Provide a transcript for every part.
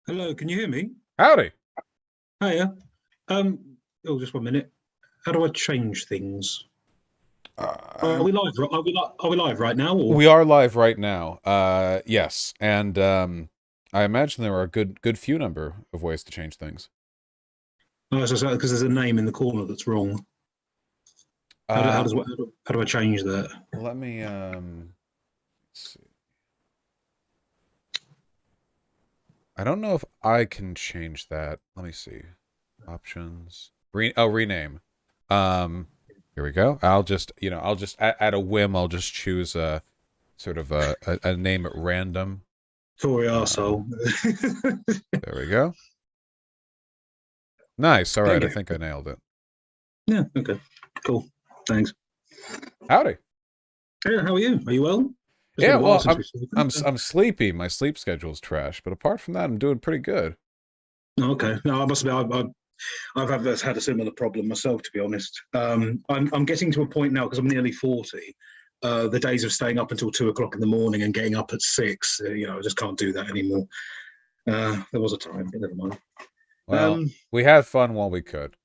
Hello, can you hear me? Howdy. Hiya. Oh, just 1 minute. How do I change things? Are we live? Are we live right now? Or? We are live right now. Yes, and I imagine there are a good few number of ways to change things. Oh, so because there's a name in the corner that's wrong. How do I change that? Let me let's see. I don't know if I can change that. Let me see. Options. Rename. Here we go. I'll just at a whim, I'll just choose a sort of a name at random. Tory arsehole. There we go. Nice. All right. I think I nailed it. Yeah. Okay. Cool. Thanks. Howdy. Yeah. How are you? Are you well? Yeah. Well, I'm sleepy. My sleep schedule's trash, but apart from that, I'm doing pretty good. Okay. No, I must admit, I've had a similar problem myself, to be honest. I'm getting to a point now because I'm nearly 40. The days of staying up until 2 o'clock in the morning and getting up at 6, I just can't do that anymore. There was a time, but never mind. Well, we had fun while we could.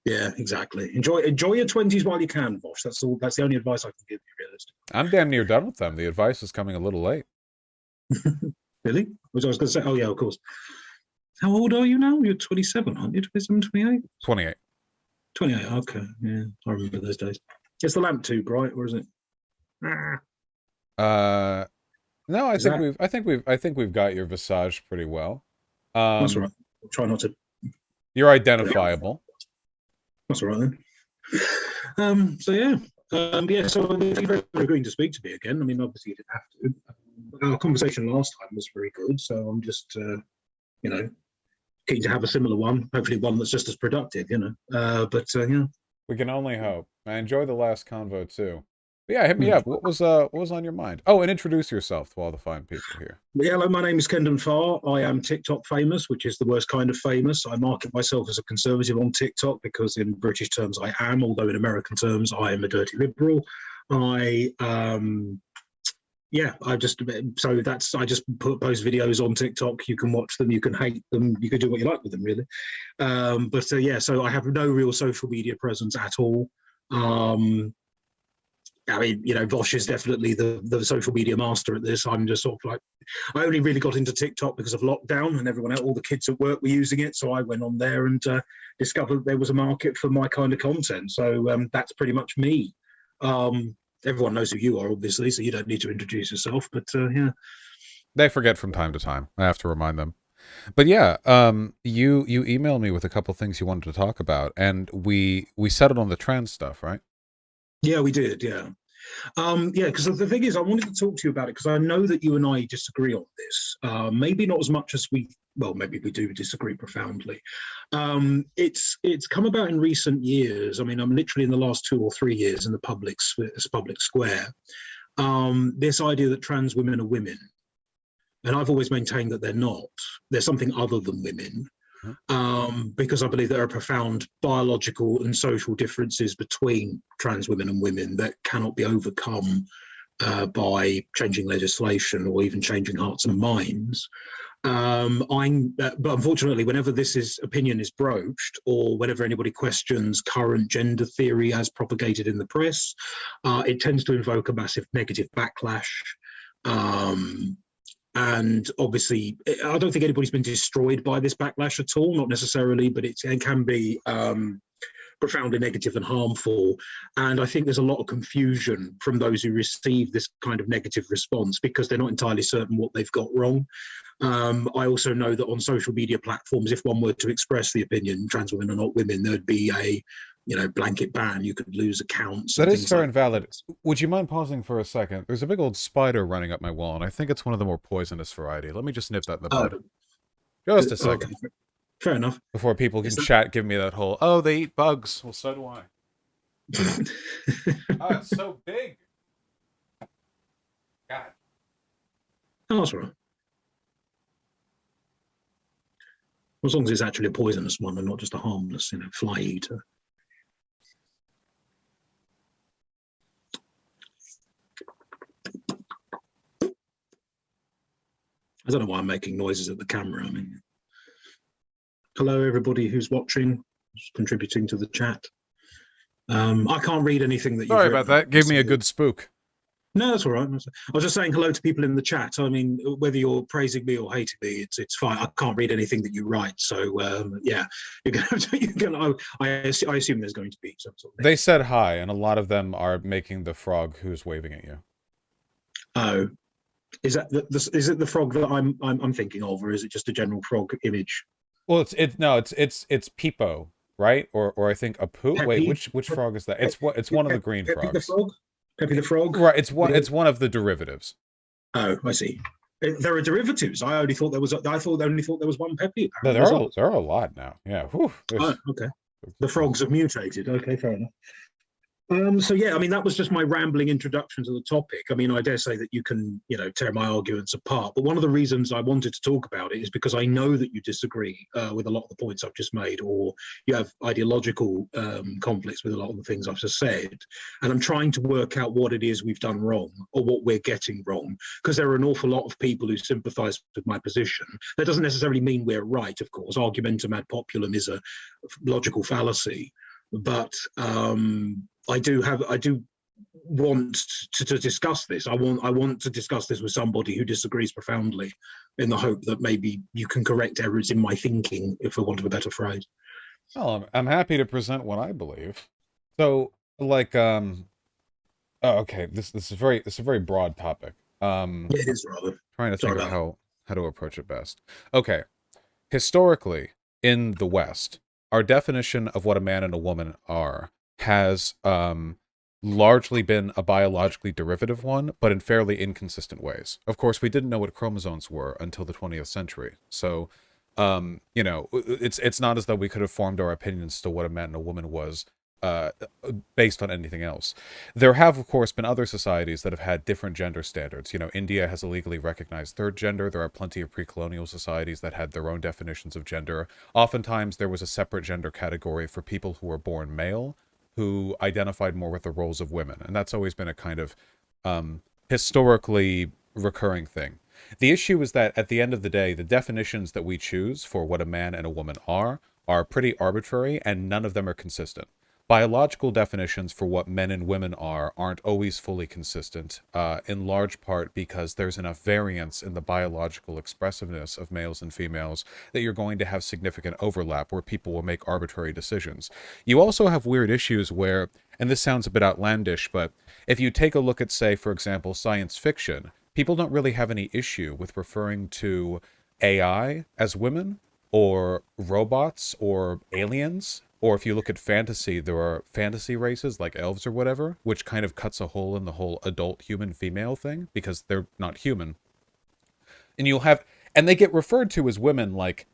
Yeah, exactly. Enjoy your 20s while you can, Vaush. That's all. That's the only advice I can give you, realistically. I'm damn near done with them. The advice is coming a little late. Really? Which I was going to say. Oh yeah, of course. How old are you now? You're 27, aren't you? 27, 28? 28. 28. Okay. Yeah, I remember those days. Is the lamp too bright, or is it? No, I think we've got your visage pretty well. That's all right. I'll try not to. You're identifiable. That's all right then. So yeah. So thank you for agreeing to speak to me again. I mean, obviously you didn't have to. Our conversation last time was very good, so I'm just, keen to have a similar one. Hopefully, one that's just as productive. Yeah. We can only hope. I enjoyed the last convo too. But yeah, hit me up. What was on your mind? Oh, and introduce yourself to all the fine people here. Yeah, hello, my name is Kendon Fahr. I am TikTok famous, which is the worst kind of famous. I market myself as a conservative on TikTok because in British terms I am, although in American terms I am a dirty liberal. I just post videos on TikTok. You can watch them, you can hate them, you can do what you like with them, really. So I have no real social media presence at all. I mean, Vaush is definitely the social media master at this. I'm just sort of like, I only really got into TikTok because of lockdown and everyone else, all the kids at work were using it. So I went on there and discovered there was a market for my kind of content. So that's pretty much me. Everyone knows who you are, obviously, so you don't need to introduce yourself. But yeah, they forget from time to time. I have to remind them. But yeah, you emailed me with a couple things you wanted to talk about, and we settled on the trans stuff, right? Yeah, we did. Yeah. Because the thing is, I wanted to talk to you about it because I know that you and I disagree on this. Maybe not as much as maybe we do disagree profoundly. It's come about in recent years. I mean, I'm literally in the last 2 or 3 years in the public square. This idea that trans women are women, and I've always maintained that they're not. They're something other than women. Because I believe there are profound biological and social differences between trans women and women that cannot be overcome by changing legislation or even changing hearts and minds. But unfortunately, whenever opinion is broached, or whenever anybody questions current gender theory as propagated in the press, it tends to invoke a massive negative backlash. And obviously, I don't think anybody's been destroyed by this backlash at all, not necessarily, but it can be profoundly negative and harmful. And I think there's a lot of confusion from those who receive this kind of negative response because they're not entirely certain what they've got wrong. I also know that on social media platforms, if one were to express the opinion trans women are not women, there'd be a blanket ban. You could lose accounts. That is fair and valid. Would you mind pausing for a second? There's a big old spider running up my wall, and I think it's one of the more poisonous variety. Let me just nip that in the bud. Just a second. Okay. Fair enough. Before people can chat, give me that whole, oh, they eat bugs. Well, so do I. Oh, it's so big. God. Oh, that's all right. As long as it's actually a poisonous one and not just a harmless, fly eater. I don't know why I'm making noises at the camera. I mean, hello, everybody who's watching, who's contributing to the chat. I can't read anything that you've Sorry written. about that. Gave me a good spook. No, that's all right. I was just saying hello to people in the chat. I mean, whether you're praising me or hating me, it's fine. I can't read anything that you write. So yeah, I assume there's going to be some sort of. They said hi, and a lot of them are making the frog who's waving at you. Oh, is that is it the frog that I'm thinking of, or is it just a general frog image? Well, it's Peepo, right? Or I think a poo. Peppy? Wait, which frog is that? It's one of the green Peppy frogs. the frog. Peppy the frog. Right. It's one of the derivatives. Oh, I see. There are derivatives. I only thought there was one Peppy. No, there are a lot now. Yeah. Whew, oh, okay. The frogs have mutated. Okay, fair enough. So yeah, I mean, that was just my rambling introduction to the topic. I mean, I dare say that you can, tear my arguments apart. But one of the reasons I wanted to talk about it is because I know that you disagree with a lot of the points I've just made, or you have ideological conflicts with a lot of the things I've just said. And I'm trying to work out what it is we've done wrong, or what we're getting wrong, because there are an awful lot of people who sympathise with my position. That doesn't necessarily mean we're right, of course. Argumentum ad populum is a logical fallacy. But I do want to discuss this. I want to discuss this with somebody who disagrees profoundly, in the hope that maybe you can correct errors in my thinking, for want of a better phrase. Well, I'm happy to present what I believe. So, like, okay, this is a very broad topic. It is rather. Trying to think of how to approach it best. Okay, historically in the West, our definition of what a man and a woman are has largely been a biologically derivative one, but in fairly inconsistent ways. Of course, we didn't know what chromosomes were until the 20th century. So, it's not as though we could have formed our opinions as to what a man and a woman was based on anything else. There have, of course, been other societies that have had different gender standards. India has a legally recognized third gender. There are plenty of pre-colonial societies that had their own definitions of gender. Oftentimes, there was a separate gender category for people who were born male, who identified more with the roles of women. And that's always been a kind of historically recurring thing. The issue is that at the end of the day, the definitions that we choose for what a man and a woman are pretty arbitrary, and none of them are consistent. Biological definitions for what men and women aren't always fully consistent, in large part because there's enough variance in the biological expressiveness of males and females that you're going to have significant overlap where people will make arbitrary decisions. You also have weird issues where, and this sounds a bit outlandish, but if you take a look at, say, for example, science fiction, people don't really have any issue with referring to AI as women, or robots, or aliens. Or if you look at fantasy, there are fantasy races like elves or whatever, which kind of cuts a hole in the whole adult human female thing because they're not human. And they get referred to as women like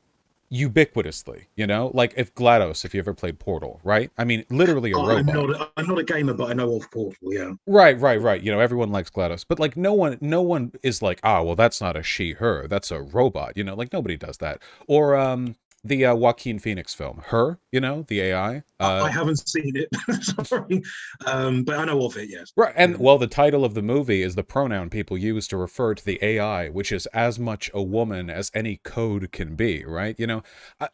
ubiquitously, like if GLaDOS, if you ever played Portal, right? I mean, literally a robot. I'm not a gamer, but I know of Portal, yeah. Right. Everyone likes GLaDOS, but like no one is like, well, that's not a she, her, that's a robot, like nobody does that. Or, the Joaquin Phoenix film, Her, the AI. I haven't seen it, sorry, but I know of it, yes. Right, and well, the title of the movie is the pronoun people use to refer to the AI, which is as much a woman as any code can be, right?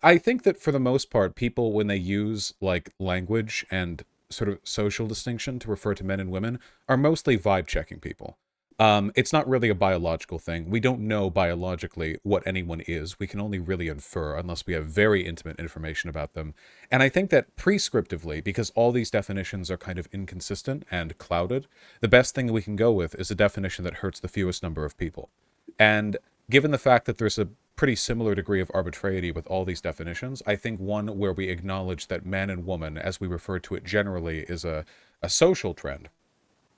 I think that for the most part, people, when they use like language and sort of social distinction to refer to men and women, are mostly vibe checking people. It's not really a biological thing. We don't know biologically what anyone is. We can only really infer unless we have very intimate information about them. And I think that prescriptively, because all these definitions are kind of inconsistent and clouded, the best thing we can go with is a definition that hurts the fewest number of people. And given the fact that there's a pretty similar degree of arbitrarity with all these definitions, I think one where we acknowledge that man and woman, as we refer to it generally, is a social trend.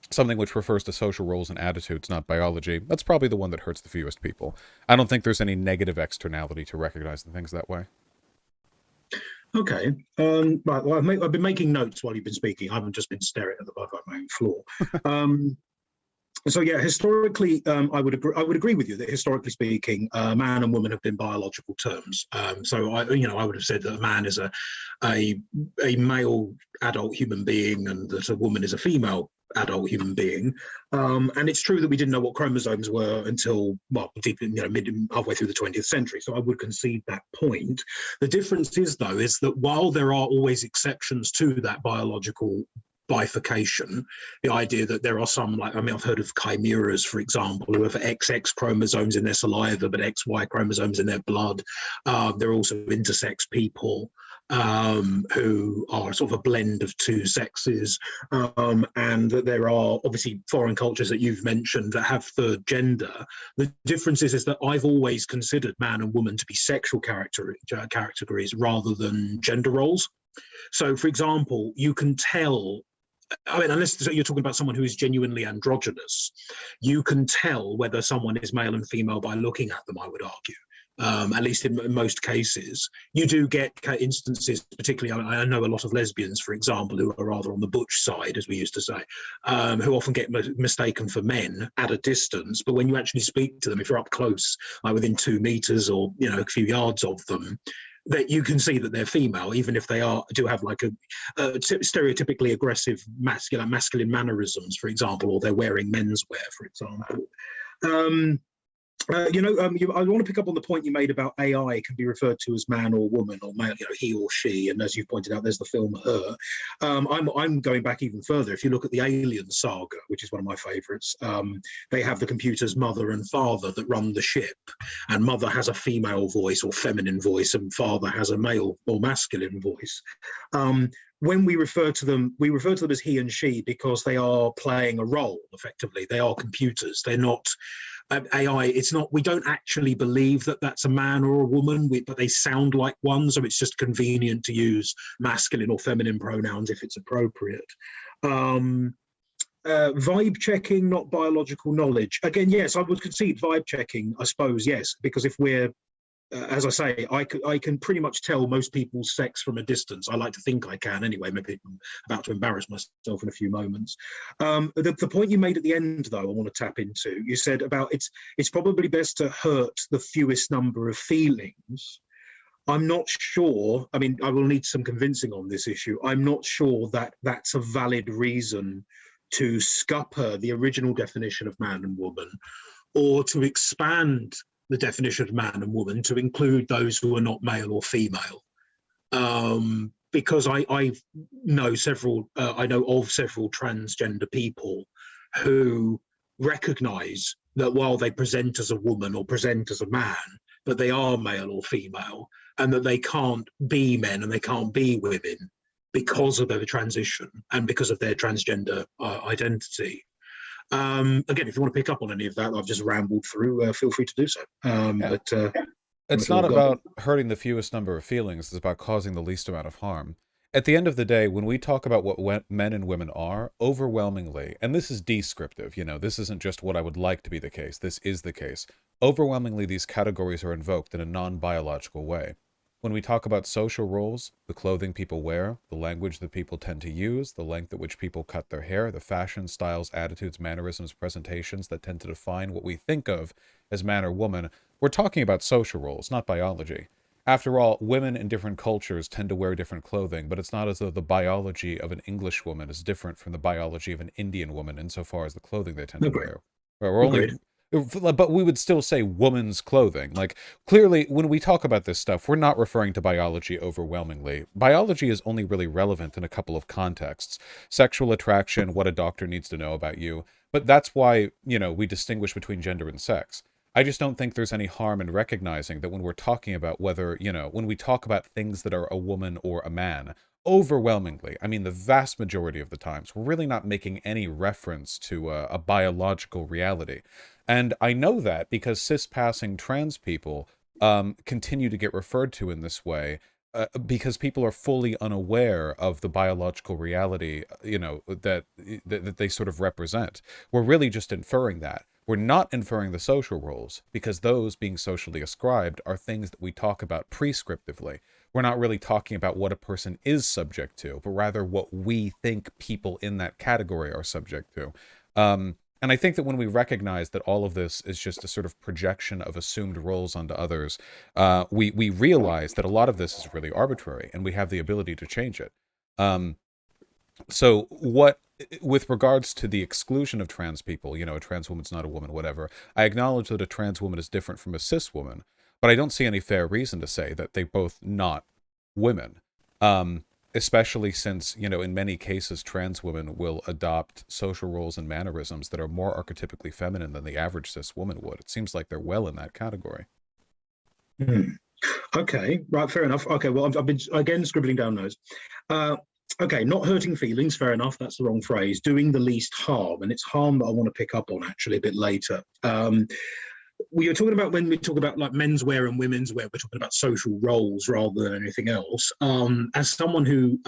Something which refers to social roles and attitudes, not biology. That's probably the one that hurts the fewest people. I don't think there's any negative externality to recognizing things that way. Okay. Right. Well, I've been making notes while you've been speaking. I haven't just been staring at the bottom of my own floor. So yeah, historically, I would agree with you that historically speaking, man and woman have been biological terms. So I would have said that a man is a male adult human being, and that a woman is a female adult human being. And it's true that we didn't know what chromosomes were until, well, deep, halfway through the 20th century. So I would concede that point. The difference is, though, is that while there are always exceptions to that biological bifurcation, the idea that there are some, like, I mean, I've heard of chimeras, for example, who have XX chromosomes in their saliva, but XY chromosomes in their blood. There are also intersex people who are sort of a blend of two sexes, and that there are obviously foreign cultures that you've mentioned that have third gender. The difference is that I've always considered man and woman to be sexual categories rather than gender roles. So, for example, you can tell, I mean, unless you're talking about someone who is genuinely androgynous, you can tell whether someone is male and female by looking at them, I would argue. At least in most cases. You do get instances, particularly, I know a lot of lesbians, for example, who are rather on the butch side, as we used to say, who often get mistaken for men at a distance. But when you actually speak to them, if you're up close, like within 2 meters or, you know, a few yards of them, that you can see that they're female, even if they do have like a stereotypically aggressive masculine mannerisms, for example, or they're wearing menswear, for example. I want to pick up on the point you made about AI can be referred to as man or woman, or male, he or she. And as you pointed out, there's the film Her. I'm going back even further. If you look at the Alien saga, which is one of my favourites, they have the computer's mother and father that run the ship, and mother has a female voice or feminine voice, and father has a male or masculine voice. When we refer to them as he and she because they are playing a role. Effectively, they are computers. They're not AI. It's not. We don't actually believe that that's a man or a woman, but they sound like one. So it's just convenient to use masculine or feminine pronouns if it's appropriate. Vibe checking, not biological knowledge. Again, yes, I would concede vibe checking. I suppose yes, because if we're as I say, I can pretty much tell most people's sex from a distance. I like to think I can anyway. Maybe I'm about to embarrass myself in a few moments. The point you made at the end, though, I want to tap into. You said about it's probably best to hurt the fewest number of feelings. I'm not sure. I mean, I will need some convincing on this issue. I'm not sure that that's a valid reason to scupper the original definition of man and woman, or to expand the definition of man and woman to include those who are not male or female, because I know of several transgender people who recognise that while they present as a woman or present as a man, that they are male or female, and that they can't be men and they can't be women because of their transition and because of their transgender identity. Again, if you want to pick up on any of that, I've just rambled through, feel free to do so. It's not about hurting the fewest number of feelings, it's about causing the least amount of harm. At the end of the day, when we talk about what men and women are, overwhelmingly, and this is descriptive, this isn't just what I would like to be the case, this is the case. Overwhelmingly, these categories are invoked in a non-biological way. When we talk about social roles, the clothing people wear, the language that people tend to use, the length at which people cut their hair, the fashion, styles, attitudes, mannerisms, presentations that tend to define what we think of as man or woman, we're talking about social roles, not biology. After all, women in different cultures tend to wear different clothing, but it's not as though the biology of an English woman is different from the biology of an Indian woman insofar as the clothing they tend to wear. We're only... But we would still say woman's clothing. Like, clearly, when we talk about this stuff, we're not referring to biology overwhelmingly. Biology is only really relevant in a couple of contexts. Sexual attraction, what a doctor needs to know about you. But that's why, we distinguish between gender and sex. I just don't think there's any harm in recognizing that when we're talking about whether, when we talk about things that are a woman or a man, overwhelmingly, I mean the vast majority of the times, we're really not making any reference to a biological reality. And I know that because cis-passing trans people continue to get referred to in this way because people are fully unaware of the biological reality, that they sort of represent. We're really just inferring that. We're not inferring the social roles because those being socially ascribed are things that we talk about prescriptively. We're not really talking about what a person is subject to, but rather what we think people in that category are subject to. And I think that when we recognize that all of this is just a sort of projection of assumed roles onto others, we realize that a lot of this is really arbitrary and we have the ability to change it. So what with regards to the exclusion of trans people, a trans woman's not a woman, whatever, I acknowledge that a trans woman is different from a cis woman, but I don't see any fair reason to say that they both not women. Especially since, in many cases, trans women will adopt social roles and mannerisms that are more archetypically feminine than the average cis woman would. It seems like they're well in that category. Okay, right, fair enough. Okay, well, I've been, again, scribbling down notes. Okay, not hurting feelings, fair enough, that's the wrong phrase. Doing the least harm, and it's harm that I want to pick up on, actually, a bit later. We were talking about, when we talk about like menswear and women's wear, we're talking about social roles rather than anything else. As someone who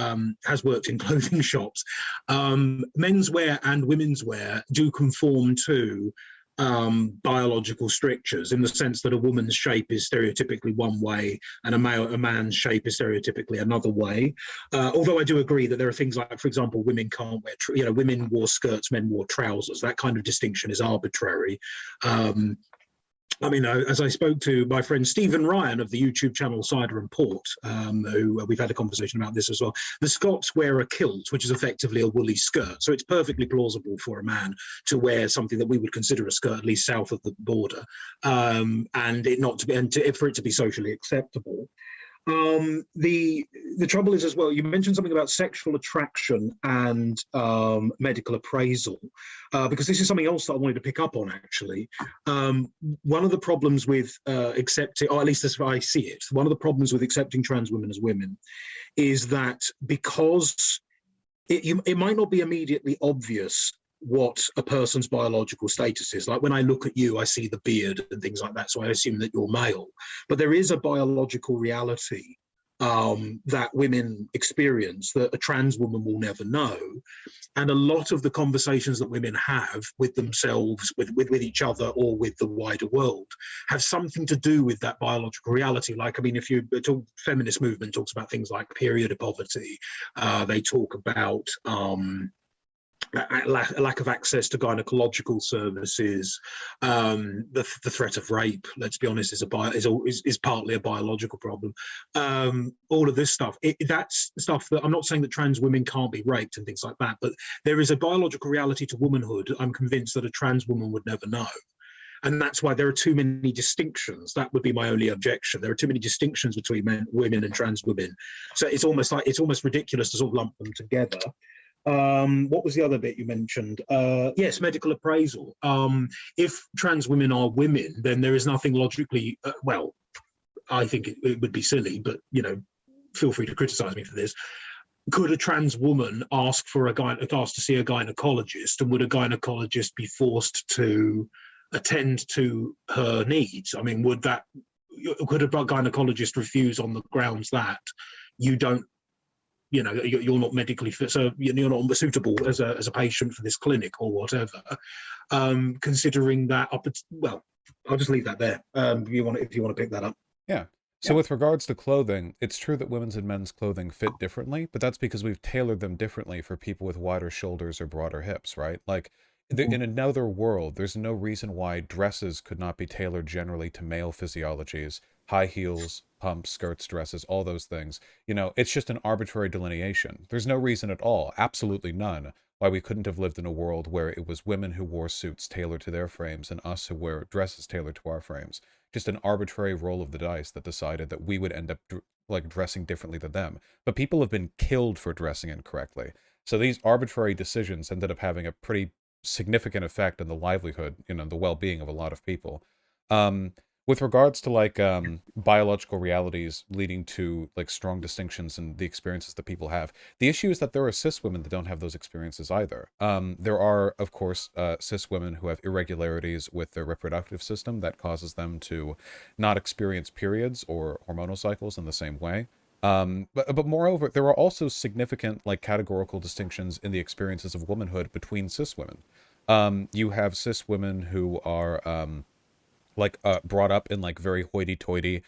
has worked in clothing shops, menswear and women's wear do conform to biological strictures, in the sense that a woman's shape is stereotypically one way and a man's shape is stereotypically another way. Although I do agree that there are things like, for example, women can't wear, women wore skirts, men wore trousers. That kind of distinction is arbitrary. I mean, as I spoke to my friend Stephen Ryan of the YouTube channel Cider and Port, who we've had a conversation about this as well, the Scots wear a kilt, which is effectively a woolly skirt. So it's perfectly plausible for a man to wear something that we would consider a skirt, at least south of the border, and it not to be, and for it to be socially acceptable. The trouble is as well, you mentioned something about sexual attraction and medical appraisal, because this is something else that I wanted to pick up on, actually. One of the problems with accepting, or at least as I see it, one of the problems with accepting trans women as women is that because it might not be immediately obvious what a person's biological status is. Like when I look at you, I see the beard and things like that, so I assume that you're male. But there is a biological reality that women experience that a trans woman will never know. And a lot of the conversations that women have with themselves, with each other, or with the wider world, have something to do with that biological reality. Like, I mean, if you talk, feminist movement talks about things like period poverty, they talk about lack of access to gynecological services, the threat of rape, let's be honest, is partly a biological problem. All of this stuff, that's stuff that I'm not saying that trans women can't be raped and things like that, but there is a biological reality to womanhood I'm convinced that a trans woman would never know. And that's why there are too many distinctions. That would be my only objection. There are too many distinctions between women and trans women. So it's almost ridiculous to sort of lump them together. What was the other bit you mentioned? Yes, medical appraisal. If trans women are women, then there is nothing logically, well, I think it would be silly, but, feel free to criticize me for this. Could a trans woman ask to see a gynecologist, and would a gynecologist be forced to attend to her needs? I mean, could a gynecologist refuse on the grounds that you don't, you're not medically fit, so you're not suitable as a patient for this clinic or whatever? Considering that, well, I'll just leave that there. If you want to pick that up. Yeah. So with regards to clothing, it's true that women's and men's clothing fit differently, but that's because we've tailored them differently for people with wider shoulders or broader hips, right? Like, in another world, there's no reason why dresses could not be tailored generally to male physiologies, high heels, pumps, skirts, dresses, all those things. It's just an arbitrary delineation. There's no reason at all, absolutely none, why we couldn't have lived in a world where it was women who wore suits tailored to their frames and us who wear dresses tailored to our frames. Just an arbitrary roll of the dice that decided that we would end up dressing differently than them. But people have been killed for dressing incorrectly. So these arbitrary decisions ended up having a pretty significant effect on the livelihood, the well-being of a lot of people. With regards to biological realities leading to strong distinctions in the experiences that people have, the issue is that there are cis women that don't have those experiences either. There are, of course, cis women who have irregularities with their reproductive system that causes them to not experience periods or hormonal cycles in the same way. But moreover, there are also significant categorical distinctions in the experiences of womanhood between cis women. You have cis women who are brought up in very hoity-toity,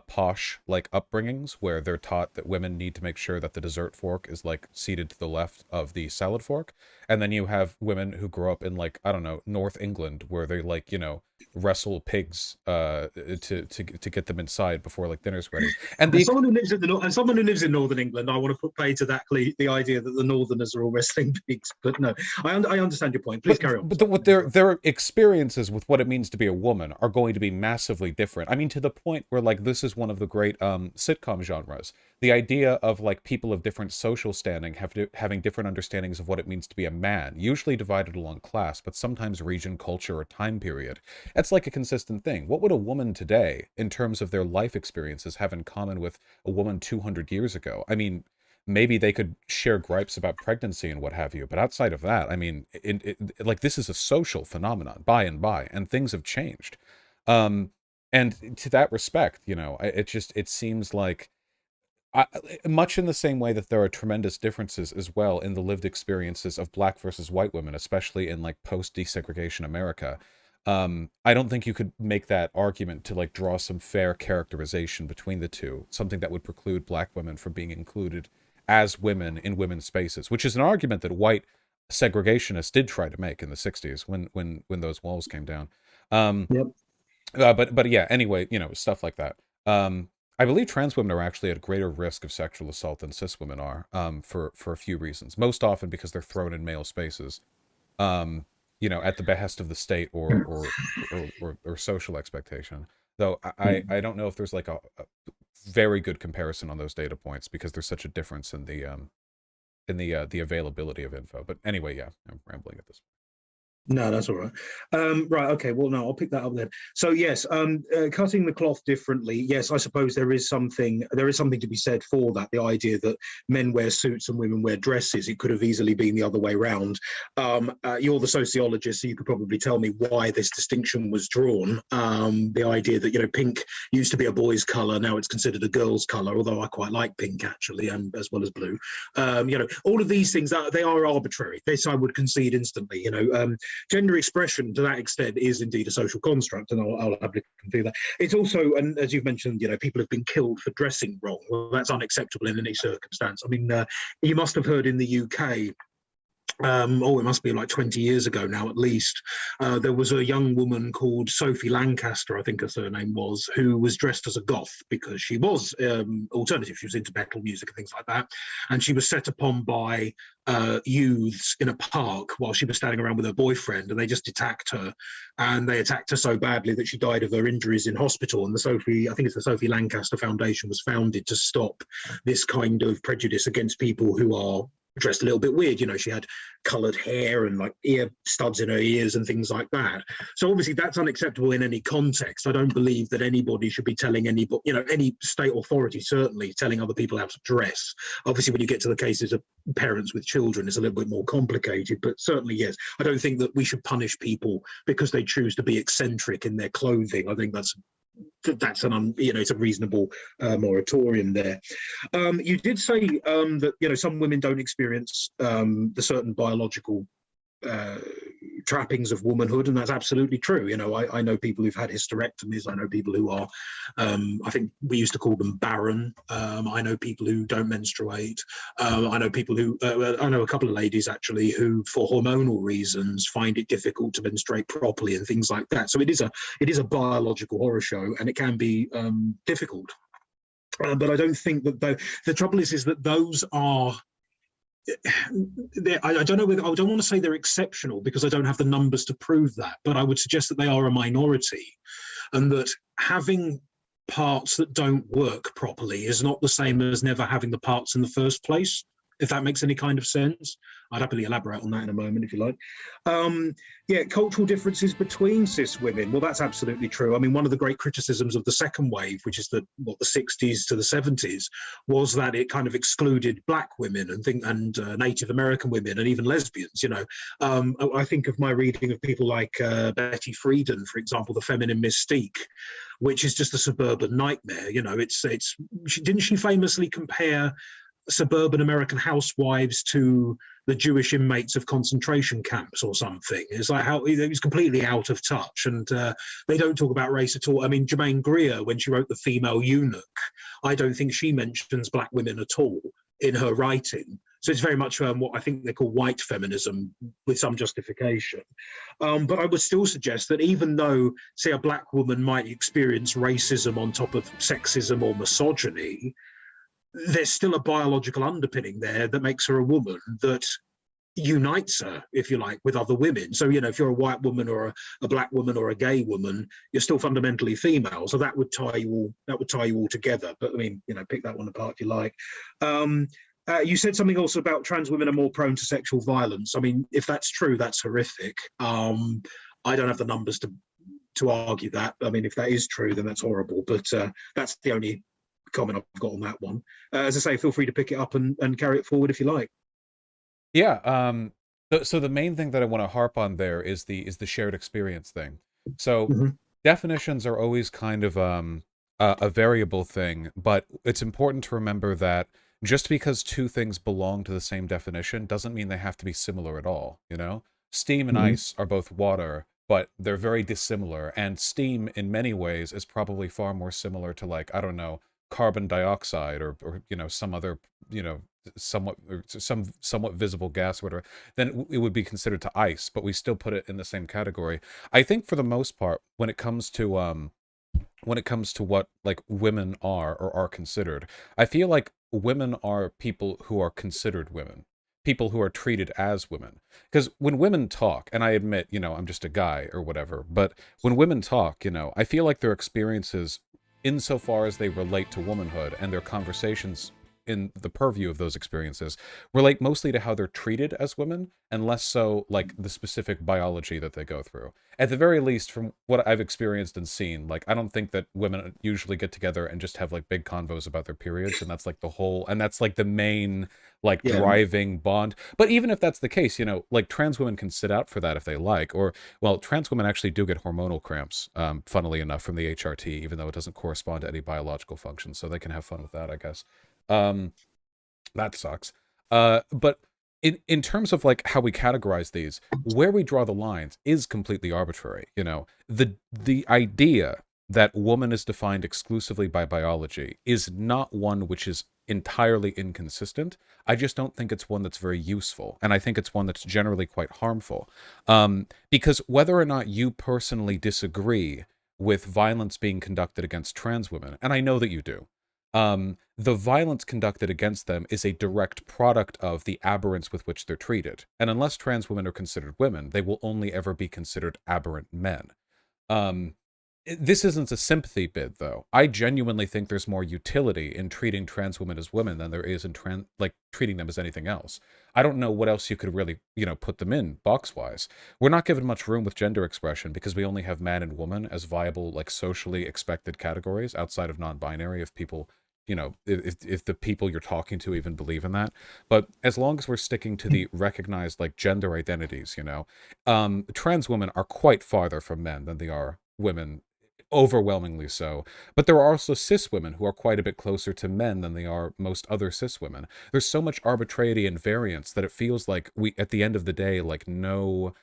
posh upbringings where they're taught that women need to make sure that the dessert fork is seated to the left of the salad fork, And then you have women who grow up in, like, I don't know, North England, where they, like, you know, wrestle pigs to get them inside before, like, dinner's ready. And As the someone who lives in someone who lives in Northern England, I want to put pay to that the idea that the Northerners are all wrestling pigs. But no, I understand your point. Please carry on. what their experiences with what it means to be a woman are going to be massively different. I mean, to the point where, like, this is one of the great sitcom genres. The idea of, like, people of different social standing having different understandings of what it means to be a man, usually divided along class, but sometimes region, culture, or time period. That's like a consistent thing. What would a woman today, in terms of their life experiences, have in common with a woman 200 years ago? I mean, maybe they could share gripes about pregnancy and what have you, but outside of that, I mean, like, this is a social phenomenon by and by, and things have changed. And to that respect, you know, it seems like, much in the same way that there are tremendous differences as well in the lived experiences of black versus white women, especially in, like, post-desegregation America. I don't think you could make that argument to, like, draw some fair characterization between the two, something that would preclude black women from being included as women in women's spaces, which is an argument that white segregationists did try to make in the 60s when those walls came down. Yep. But yeah, anyway, you know, stuff like that. I believe trans women are actually at greater risk of sexual assault than cis women are, for a few reasons. Most often because they're thrown in male spaces, you know, at the behest of the state or social expectation. Though I don't know if there's, like, a very good comparison on those data points, because there's such a difference in the availability of info. But anyway, yeah, I'm rambling at this point. No, that's all right. Right, okay. Well, no, I'll pick that up then. So yes, cutting the cloth differently. Yes, I suppose there is something to be said for that. The idea that men wear suits and women wear dresses. It could have easily been the other way around. You're the sociologist, so you could probably tell me why this distinction was drawn. The idea that, you know, pink used to be a boy's color, now it's considered a girl's color. Although I quite like pink actually, and as well as blue. You know, all of these things they are arbitrary. This I would concede instantly. You know. Gender expression, to that extent, is indeed a social construct, and I'll happily do that. It's also, and as you've mentioned, you know, people have been killed for dressing wrong. Well, that's unacceptable in any circumstance. I mean, you must have heard in the UK. It must be like 20 years ago now at least, there was a young woman called Sophie Lancaster, I think her surname was, who was dressed as a goth because she was alternative. She was into metal music and things like that. And she was set upon by youths in a park while she was standing around with her boyfriend, and they just attacked her. And they attacked her so badly that she died of her injuries in hospital. And I think it's the Sophie Lancaster Foundation was founded to stop this kind of prejudice against people who are dressed a little bit weird. You know, she had coloured hair and, like, ear studs in her ears and things like that. So obviously that's unacceptable in any context. I don't believe that anybody should be telling anybody, you know, any state authority certainly telling other people how to dress. Obviously when you get to the cases of parents with children, it's a little bit more complicated, but certainly yes, I don't think that we should punish people because they choose to be eccentric in their clothing. I think that's it's a reasonable moratorium there. You did say that, you know, some women don't experience the certain biological trappings of womanhood, and that's absolutely true. You know, I know people who've had hysterectomies. I know people who are, I think we used to call them barren. I know people who don't menstruate. I know people who, I know a couple of ladies actually who, for hormonal reasons, find it difficult to menstruate properly and things like that. So it is a biological horror show, and it can be difficult. But I don't think that the trouble is that those are. I don't know. I don't want to say they're exceptional because I don't have the numbers to prove that, but I would suggest that they are a minority, and that having parts that don't work properly is not the same as never having the parts in the first place, if that makes any kind of sense. I'd happily elaborate on that in a moment if you like. Cultural differences between cis women. Well, that's absolutely true. I mean, one of the great criticisms of the second wave, which is the 60s to the 70s, was that it kind of excluded black women and Native American women and even lesbians. You know, I think of my reading of people like Betty Friedan, for example, The Feminine Mystique, which is just a suburban nightmare. You know, didn't she famously compare suburban American housewives to the Jewish inmates of concentration camps or something? It's like how it was completely out of touch, and they don't talk about race at all. I mean, Germaine Greer, when she wrote The Female Eunuch, I don't think she mentions black women at all in her writing. So it's very much what I think they call white feminism with some justification. But I would still suggest that even though, say, a black woman might experience racism on top of sexism or misogyny, there's still a biological underpinning there that makes her a woman, that unites her, if you like, with other women. So, if you're a white woman or a black woman or a gay woman, you're still fundamentally female. So that would tie you all together. But I mean, pick that one apart if you like. You said something also about trans women are more prone to sexual violence. I mean, if that's true, that's horrific. I don't have the numbers to argue that. I mean, if that is true, then that's horrible. But that's the only comment I've got on that one. As I say, feel free to pick it up and carry it forward if you like. Yeah. So the main thing that I want to harp on there is the shared experience thing. So definitions are always kind of a variable thing, but it's important to remember that just because two things belong to the same definition doesn't mean they have to be similar at all. Steam and ice are both water, but they're very dissimilar. And steam, in many ways, is probably far more similar to, like, I don't know, carbon dioxide or some other somewhat visible gas or whatever, then it would be considered to ice, but we still put it in the same category. I think for the most part, when it comes to what like women are or are considered, I feel like women are people who are considered women, people who are treated as women. Because when women talk, and I admit, I'm just a guy or whatever, but when women talk, I feel like their experiences, insofar as they relate to womanhood and their conversations in the purview of those experiences, relate mostly to how they're treated as women and less so like the specific biology that they go through. At the very least, from what I've experienced and seen, like, I don't think that women usually get together and just have like big convos about their periods, and that's like that's like the main like driving bond. But even if that's the case, like, trans women can sit out for that if they like, or, well, trans women actually do get hormonal cramps, funnily enough, from the HRT, even though it doesn't correspond to any biological function, so they can have fun with that, I guess. That sucks. But in terms of like how we categorize these, where we draw the lines is completely arbitrary. The idea that woman is defined exclusively by biology is not one which is entirely inconsistent. I just don't think it's one that's very useful, and I think it's one that's generally quite harmful. Because whether or not you personally disagree with violence being conducted against trans women, and I know that you do, the violence conducted against them is a direct product of the aberrance with which they're treated. And unless trans women are considered women, they will only ever be considered aberrant men. This isn't a sympathy bid, though. I genuinely think there's more utility in treating trans women as women than there is in treating them as anything else. I don't know what else you could really, put them in box-wise. We're not given much room with gender expression because we only have man and woman as viable, like, socially expected categories outside of non-binary, if people, if the people you're talking to even believe in that. But as long as we're sticking to the recognized, like, gender identities, trans women are quite farther from men than they are women, overwhelmingly so. But there are also cis women who are quite a bit closer to men than they are most other cis women. There's so much arbitrarity and variance that it feels like we, at the end of the day, like, no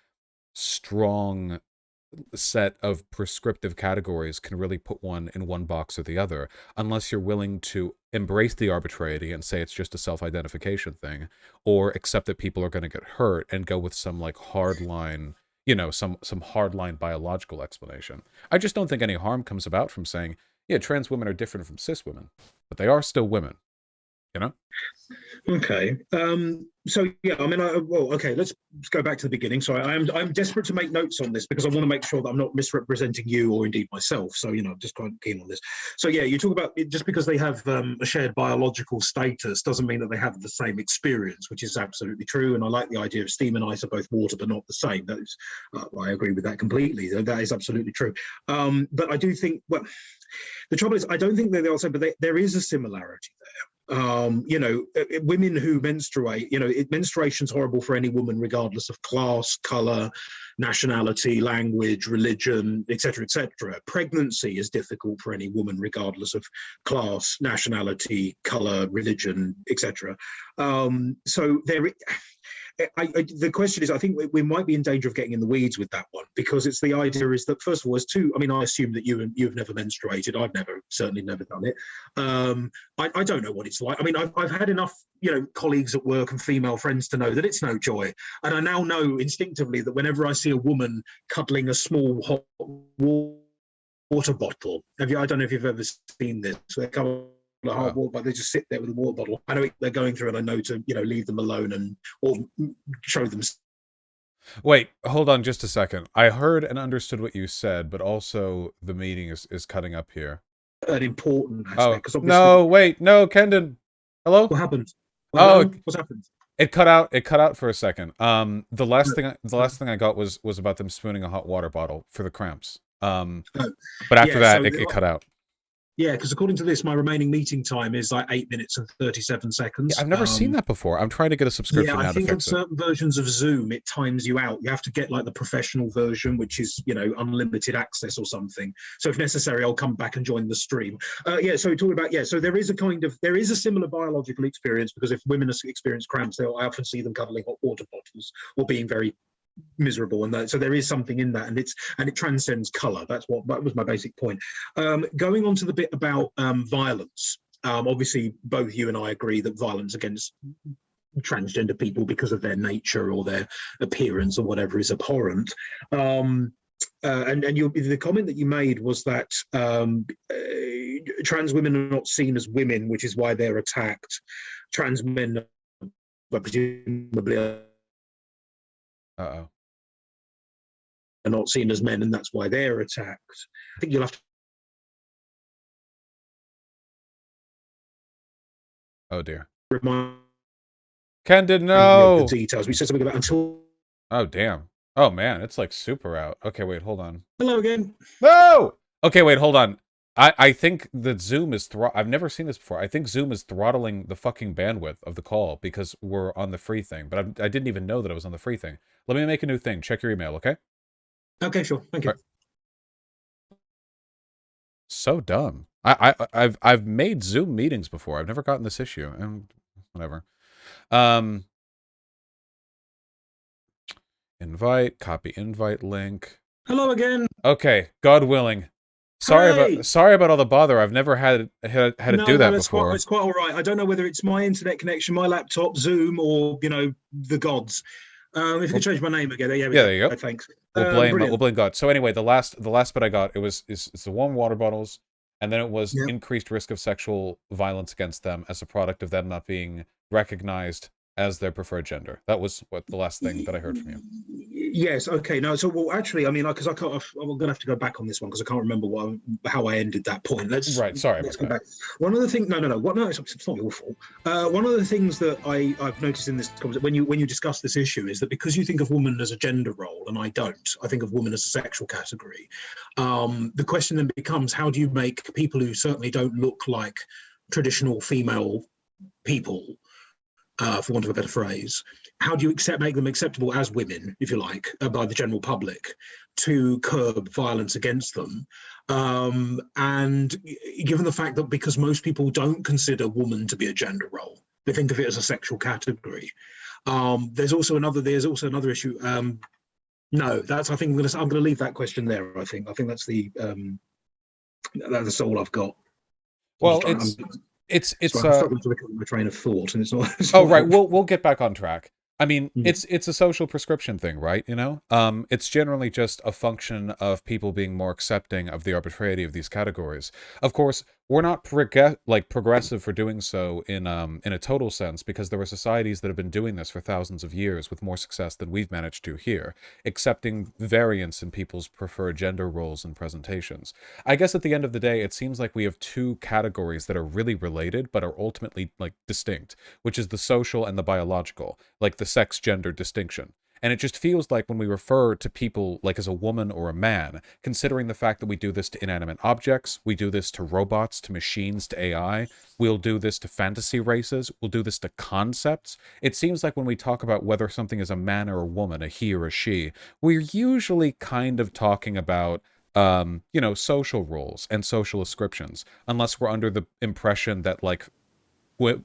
strong set of prescriptive categories can really put one in one box or the other, unless you're willing to embrace the arbitrarity and say it's just a self-identification thing, or accept that people are going to get hurt and go with some, like, hardline, some hardline biological explanation. I just don't think any harm comes about from saying, yeah, trans women are different from cis women, but they are still women. Okay. So yeah, I mean, okay. Let's go back to the beginning. Sorry, I'm desperate to make notes on this because I want to make sure that I'm not misrepresenting you or indeed myself. So I'm just quite keen on this. So yeah, you talk about it, just because they have a shared biological status doesn't mean that they have the same experience, which is absolutely true. And I like the idea of steam and ice are both water but not the same. That is, I agree with that completely. That is absolutely true. But I do think, well, the trouble is, I don't think they're the same, but there is a similarity there. Women who menstruate, menstruation's horrible for any woman, regardless of class, color, nationality, language, religion, etc., etc. Pregnancy is difficult for any woman, regardless of class, nationality, color, religion, etc. So there, the question is, I think we might be in danger of getting in the weeds with that one, because it's the idea is that, first of all, I mean, I assume that you've never menstruated. I've certainly never done it. I don't know what it's like. I mean, I've had enough, colleagues at work and female friends to know that it's no joy. And I now know instinctively that whenever I see a woman cuddling a small hot water bottle, I don't know if you've ever seen this. They come the hard water, but they just sit there with a water bottle. I know what they're going through, and I know to leave them alone or show them. Wait, hold on just a second. I heard and understood what you said, but also the meeting is cutting up here. An important aspect. Oh no! Wait, no, Kendon. Hello. What happened? What's happened? It cut out. It cut out for a second. The last thing I got was about them spooning a hot water bottle for the cramps. But after that, it cut out. Yeah, because according to this, my remaining meeting time is like 8 minutes and 37 seconds. Yeah, I've never seen that before. I'm trying to get a subscription. Yeah, I think on fix certain versions of Zoom, it times you out. You have to get like the professional version, which is, unlimited access or something. So if necessary, I'll come back and join the stream. So talking about, so there is a similar biological experience, because if women experience cramps, I often see them cuddling hot water bottles or being very miserable, and so there is something in that, and it transcends color. That was my basic point. Going on to the bit about violence, obviously both you and I agree that violence against transgender people because of their nature or their appearance or whatever is abhorrent. And the comment that you made was that trans women are not seen as women, which is why they're attacked. Trans men are presumably are not seen as men, and that's why they're attacked. I think you'll have to. Oh dear. Remind Kendon, no. The details. We said something about until. Oh damn. Oh man, it's like super out. Okay, wait, hold on. Hello again. No. Okay, wait, hold on. I think that Zoom is I've never seen this before. I think Zoom is throttling the fucking bandwidth of the call because we're on the free thing. But I didn't even know that I was on the free thing. Let me make a new thing. Check your email, okay? Okay, sure. Thank you. Right. So dumb. I've made Zoom meetings before. I've never gotten this issue. And whatever. Invite, copy invite link. Hello again. Okay, God willing. Sorry about all the bother. I've never had to do that before. It's quite all right. I don't know whether it's my internet connection, my laptop, Zoom, or the gods. If you could change my name again, there you go. Thanks. We'll blame God. So anyway, the last bit I got it's the warm water bottles, and then it was increased risk of sexual violence against them as a product of them not being recognized as their preferred gender. That was the last thing that I heard from you. Yes. Okay. No. So, well, actually, I mean, because I'm going to have to go back on this one because I can't remember how I ended that point. Let's go back. One of the things. No. It's not your fault. One of the things that I've noticed in this when you discuss this issue is that because you think of woman as a gender role and I don't, I think of woman as a sexual category. The question then becomes, how do you make people who certainly don't look like traditional female people, for want of a better phrase, how do you make them acceptable as women, if you like, by the general public, to curb violence against them? And given the fact that because most people don't consider woman to be a gender role, they think of it as a sexual category. There's also another issue. No, I think I'm going to leave that question there. I think that's that's all I've got. Well, it's I'm struggling to recover my train of thought, and it's not. Right. We'll get back on track. I mean, it's a social prescription thing, right? It's generally just a function of people being more accepting of the arbitrarity of these categories. Of course, we're not progressive for doing so in a total sense, because there are societies that have been doing this for thousands of years with more success than we've managed to here, accepting variance in people's preferred gender roles and presentations. I guess at the end of the day, it seems like we have two categories that are really related but are ultimately distinct, which is the social and the biological, like the sex gender distinction. And it just feels like when we refer to people as a woman or a man, considering the fact that we do this to inanimate objects, we do this to robots, to machines, to AI, we'll do this to fantasy races, we'll do this to concepts. It seems like when we talk about whether something is a man or a woman, a he or a she, we're usually kind of talking about social roles and social ascriptions, unless we're under the impression that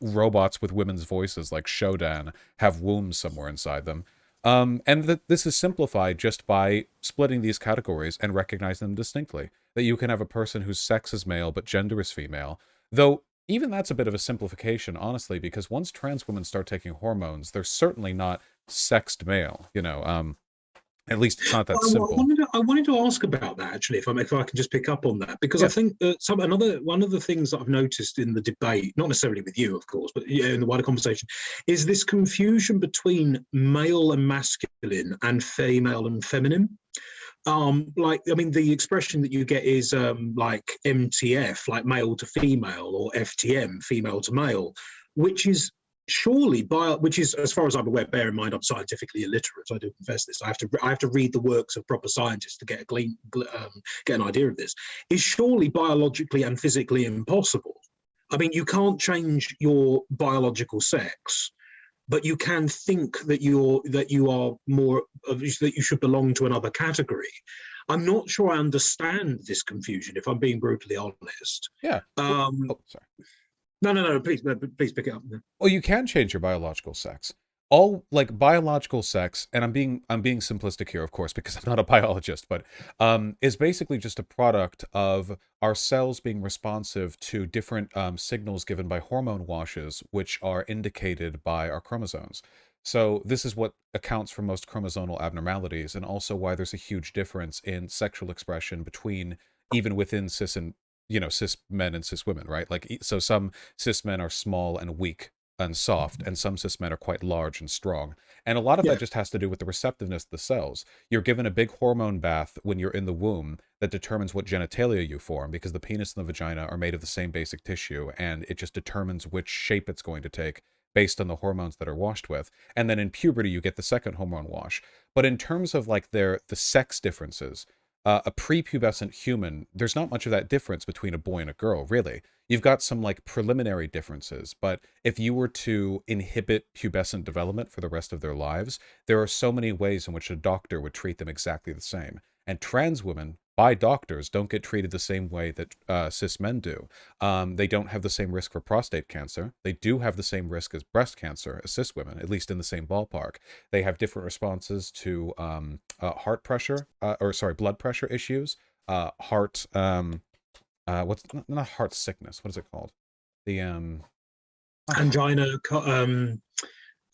robots with women's voices like Shodan have wombs somewhere inside them. And this is simplified just by splitting these categories and recognizing them distinctly. That you can have a person whose sex is male but gender is female. Though even that's a bit of a simplification, honestly, because once trans women start taking hormones, they're certainly not sexed male. At least it's not that simple. I wanted to ask about that actually, if I can just pick up on that, because I think that one of the things that I've noticed in the debate, not necessarily with you, of course, but in the wider conversation, is this confusion between male and masculine and female and feminine. The expression that you get is like MTF, like male to female, or FTM, female to male, which is surely which is, as far as I'm aware, bear in mind I'm scientifically illiterate, I do confess this, I have to read the works of proper scientists to get an idea of this, is surely biologically and physically impossible. I mean, you can't change your biological sex, but you can think that you should belong to another category. I'm not sure I understand this confusion, if I'm being brutally honest. Yeah. Sorry. No, please pick it up. Well, you can change your biological sex. All biological sex, and I'm being simplistic here, of course, because I'm not a biologist, but is basically just a product of our cells being responsive to different signals given by hormone washes, which are indicated by our chromosomes. So this is what accounts for most chromosomal abnormalities, and also why there's a huge difference in sexual expression even within cis men and cis women, right? So some cis men are small and weak and soft, and some cis men are quite large and strong. And a lot of that just has to do with the receptiveness of the cells. You're given a big hormone bath when you're in the womb that determines what genitalia you form, because the penis and the vagina are made of the same basic tissue, and it just determines which shape it's going to take based on the hormones that are washed with. And then in puberty, you get the second hormone wash. But in terms of the sex differences, a prepubescent human, there's not much of that difference between a boy and a girl, really. You've got some preliminary differences, but if you were to inhibit pubescent development for the rest of their lives, there are so many ways in which a doctor would treat them exactly the same. And trans women, by doctors, don't get treated the same way that cis men do. They don't have the same risk for prostate cancer. They do have the same risk as breast cancer as cis women, at least in the same ballpark. They have different responses to blood pressure issues, not heart sickness. What is it called? The angina,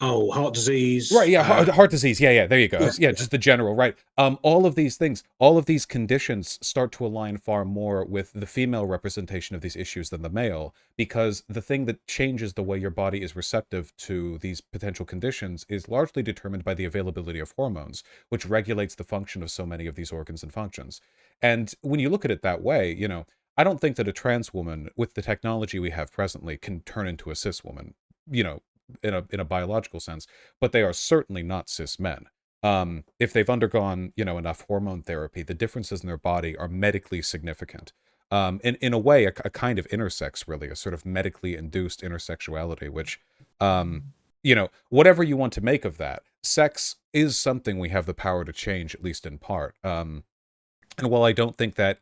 heart disease. Right, yeah, heart disease. Yeah, there you go. Yeah, just the general, right. All of these things, all of these conditions start to align far more with the female representation of these issues than the male, because the thing that changes the way your body is receptive to these potential conditions is largely determined by the availability of hormones, which regulates the function of so many of these organs and functions. And when you look at it that way, I don't think that a trans woman, with the technology we have presently, can turn into a cis woman, in a biological sense, but they are certainly not cis men. If they've undergone, enough hormone therapy, the differences in their body are medically significant. In a way, a kind of intersex, really, a sort of medically induced intersexuality, which, whatever you want to make of that, sex is something we have the power to change, at least in part. And while I don't think that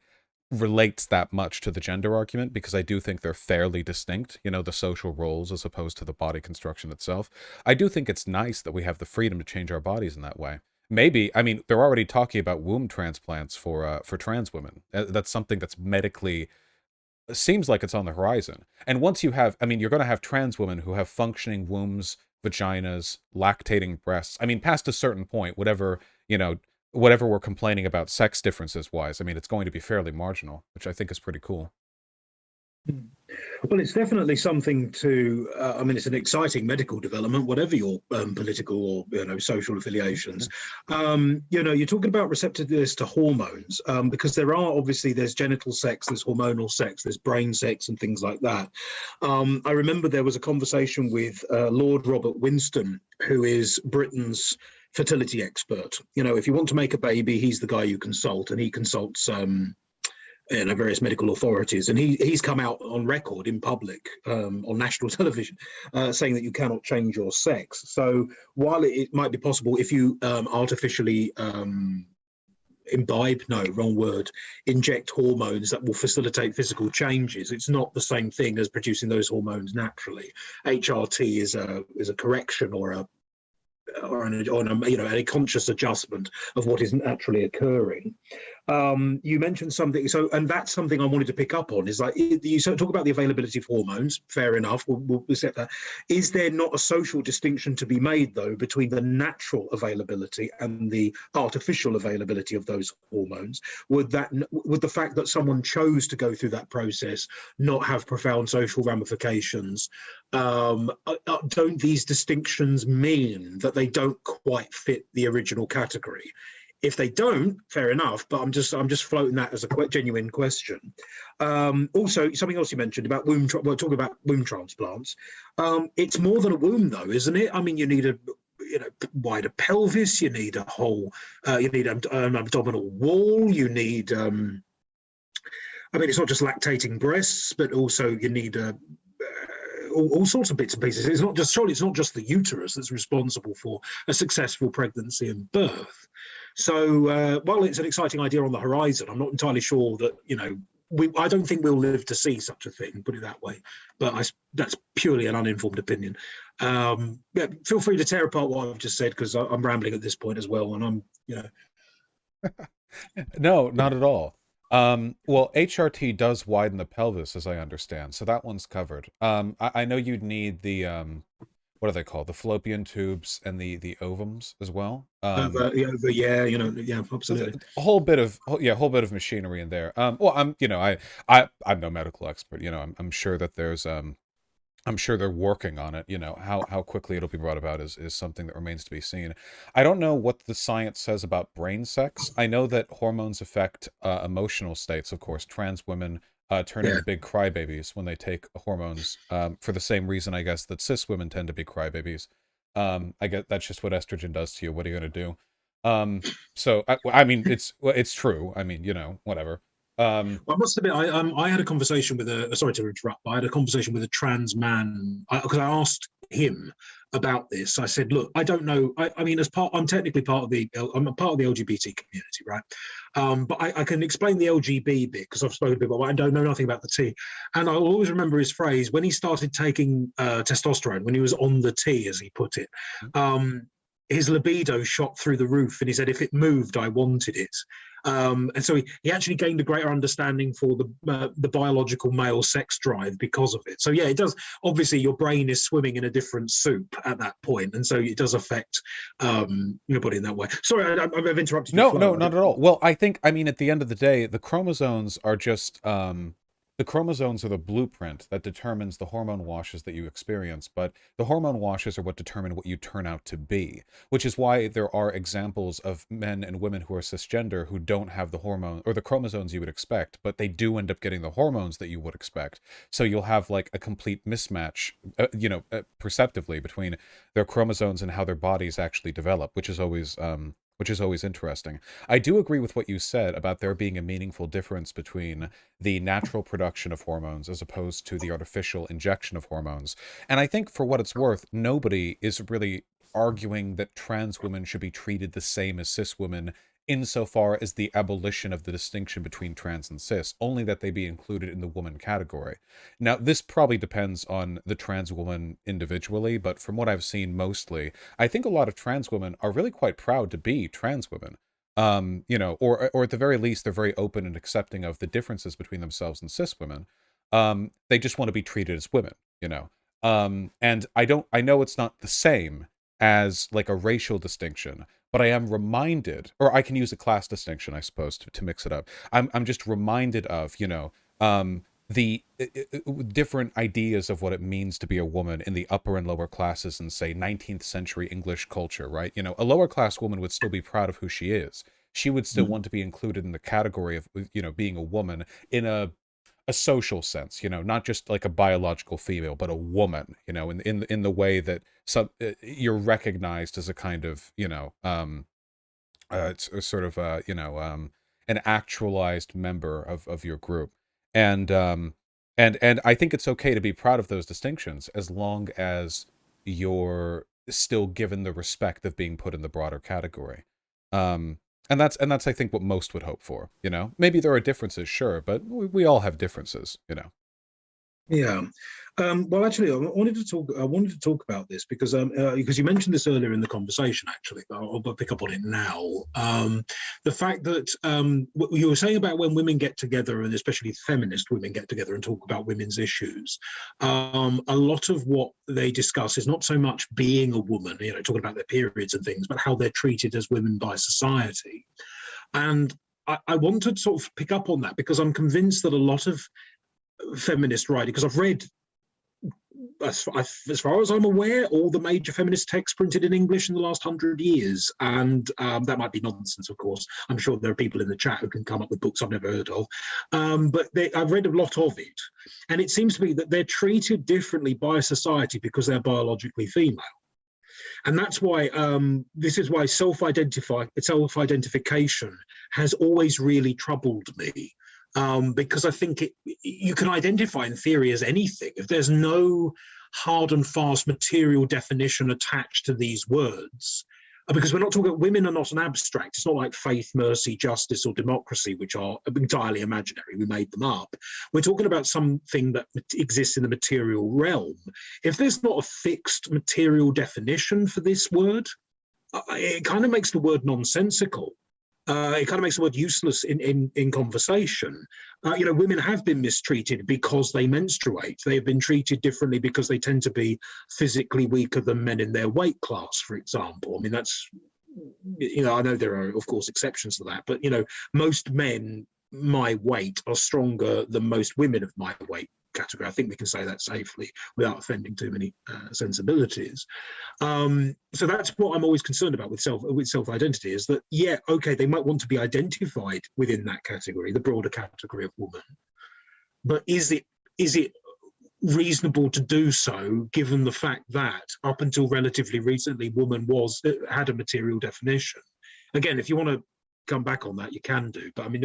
relates that much to the gender argument, because I do think they're fairly distinct, the social roles as opposed to the body construction itself, I do think it's nice that we have the freedom to change our bodies in that way. Maybe, they're already talking about womb transplants for trans women. That's something that's medically, seems like it's on the horizon. And once you have, you're going to have trans women who have functioning wombs, vaginas, lactating breasts. Past a certain point, whatever we're complaining about sex differences wise, it's going to be fairly marginal, which I think is pretty cool. Well, it's definitely something to, it's an exciting medical development, whatever your political or, social affiliations. You're talking about receptiveness to hormones, because there's genital sex, there's hormonal sex, there's brain sex and things like that. I remember there was a conversation with Lord Robert Winston, who is Britain's fertility expert. If you want to make a baby, he's the guy you consult, and he consults various medical authorities, and he's come out on record in public on national television saying that you cannot change your sex. So while it might be possible, if you artificially imbibe, no, wrong word, inject hormones that will facilitate physical changes. It's not the same thing as producing those hormones naturally. HRT is a correction or a a conscious adjustment of what is naturally occurring. You mentioned something, and that's something I wanted to pick up on. Is like you talk about the availability of hormones. Fair enough, we'll accept that. Is there not a social distinction to be made though between the natural availability and the artificial availability of those hormones? Would the fact that someone chose to go through that process not have profound social ramifications? Don't these distinctions mean that they don't quite fit the original category? If they don't, fair enough. But I'm just floating that as a genuine question. Also, something else you mentioned about talking about womb transplants. It's more than a womb, though, isn't it? I mean, you need a wider pelvis. You need a whole. You need an abdominal wall. You need. I mean, it's not just lactating breasts, but also you need all sorts of bits and pieces. It's not just the uterus that's responsible for a successful pregnancy and birth. So while it's an exciting idea on the horizon, I'm not entirely sure that I don't think we'll live to see such a thing, put it that way. But that's purely an uninformed opinion. Yeah, feel free to tear apart what I've just said, because I'm rambling at this point as well, and I'm No, not at all. Well, HRT does widen the pelvis, as I understand, so that one's covered. I know you'd need the what are they called? The fallopian tubes and the ovums as well. yeah, absolutely. A whole bit of machinery in there. Well, I'm no medical expert. I'm sure that there's I'm sure they're working on it. How quickly it'll be brought about is something that remains to be seen. I don't know what the science says about brain sex. I know that hormones affect emotional states. Of course, trans women turn into big crybabies when they take hormones, for the same reason, I guess, that cis women tend to be crybabies. I get that's just what estrogen does to you. What are you going to do? So I mean, it's true. I mean, whatever. I must admit, I had a conversation with sorry to interrupt, but I had a conversation with a trans man, because I asked him about this. I said, look, I don't know. I mean, I'm technically I'm a part of the LGBT community, right? But I can explain the LGB bit because I've spoken to people, but I don't know nothing about the T. And I'll always remember his phrase when he started taking testosterone, when he was on the T, as he put it. His libido shot through the roof, and he said, if it moved, I wanted it. And so he actually gained a greater understanding for the biological male sex drive because of it. So yeah, it does. Obviously, your brain is swimming in a different soup at that point, and so it does affect your body in that way. Sorry, I've interrupted you. No, not at all. Well, I mean, at the end of the day, the chromosomes are just the chromosomes are the blueprint that determines the hormone washes that you experience, but the hormone washes are what determine what you turn out to be, which is why there are examples of men and women who are cisgender who don't have the hormone or the chromosomes you would expect, but they do end up getting the hormones that you would expect. So you'll have like a complete mismatch, perceptively between their chromosomes and how their bodies actually develop, which is always interesting. I do agree with what you said about there being a meaningful difference between the natural production of hormones as opposed to the artificial injection of hormones. And I think, for what it's worth, nobody is really arguing that trans women should be treated the same as cis women insofar as the abolition of the distinction between trans and cis, only that they be included in the woman category. Now, this probably depends on the trans woman individually, but from what I've seen mostly, I think a lot of trans women are really quite proud to be trans women. Or at the very least, they're very open and accepting of the differences between themselves and cis women. They just want to be treated as women, and I know it's not the same as like a racial distinction, but I am reminded, or I can use a class distinction, I suppose, to mix it up. I'm just reminded of, the different ideas of what it means to be a woman in the upper and lower classes in, say, 19th century English culture, right? A lower class woman would still be proud of who she is. She would still want to be included in the category of, being a woman in a social sense, not just like a biological female, but a woman, in the way that you're recognized as a kind of, it's a sort of, an actualized member of your group. And I think it's okay to be proud of those distinctions as long as you're still given the respect of being put in the broader category. that's I think what most would hope for. Maybe there are differences, sure, but we all have differences. Yeah. Well, actually, I wanted to talk about this because you mentioned this earlier in the conversation. Actually, but I'll pick up on it now. The fact that what you were saying about when women get together, and especially feminist women get together and talk about women's issues, a lot of what they discuss is not so much being a woman, talking about their periods and things, but how they're treated as women by society. And I want to sort of pick up on that because I'm convinced that a lot of feminist writing, because I've read, as far as I'm aware, all the major feminist texts printed in English in the last 100 years. And that might be nonsense, of course. I'm sure there are people in the chat who can come up with books I've never heard of. But I've read a lot of it. And it seems to me that they're treated differently by society because they're biologically female. And that's why, this is why self-identification has always really troubled me. Because I think you can identify in theory as anything. If there's no hard and fast material definition attached to these words, because we're not talking, women are not an abstract. It's not like faith, mercy, justice, or democracy, which are entirely imaginary. We made them up. We're talking about something that exists in the material realm. If there's not a fixed material definition for this word, it kind of makes the word nonsensical. It kind of makes the word useless in conversation. Women have been mistreated because they menstruate. They have been treated differently because they tend to be physically weaker than men in their weight class, for example. I mean, that's, I know there are, of course, exceptions to that, but, most men my weight are stronger than most women of my weight category. I think we can say that safely without offending too many sensibilities. So that's what I'm always concerned about with self-identity is that, yeah, okay, they might want to be identified within that category, the broader category of woman, but is it reasonable to do so given the fact that up until relatively recently, woman had a material definition? Again, if you want to come back on that, you can do, but I mean,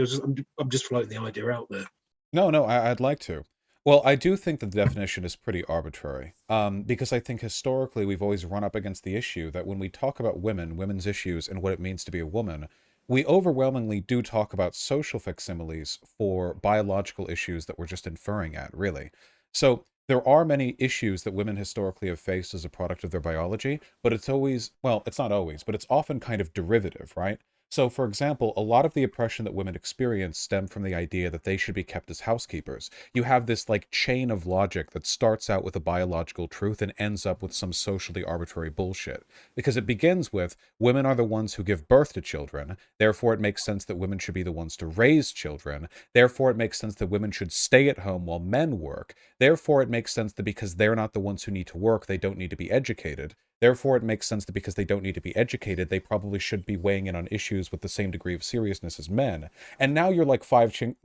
I'm just floating the idea out there. No, I'd like to. Well, I do think that the definition is pretty arbitrary, because I think historically we've always run up against the issue that when we talk about women's issues and what it means to be a woman, we overwhelmingly do talk about social facsimiles for biological issues that we're just inferring at, really. So there are many issues that women historically have faced as a product of their biology, but it's always, well, it's not always, but it's often kind of derivative, right? So, for example, a lot of the oppression that women experience stem from the idea that they should be kept as housekeepers. You have this, chain of logic that starts out with a biological truth and ends up with some socially arbitrary bullshit. Because it begins with, women are the ones who give birth to children, therefore it makes sense that women should be the ones to raise children, therefore it makes sense that women should stay at home while men work, therefore it makes sense that because they're not the ones who need to work, they don't need to be educated. Therefore, it makes sense that because they don't need to be educated, they probably should be weighing in on issues with the same degree of seriousness as men. And now you're links down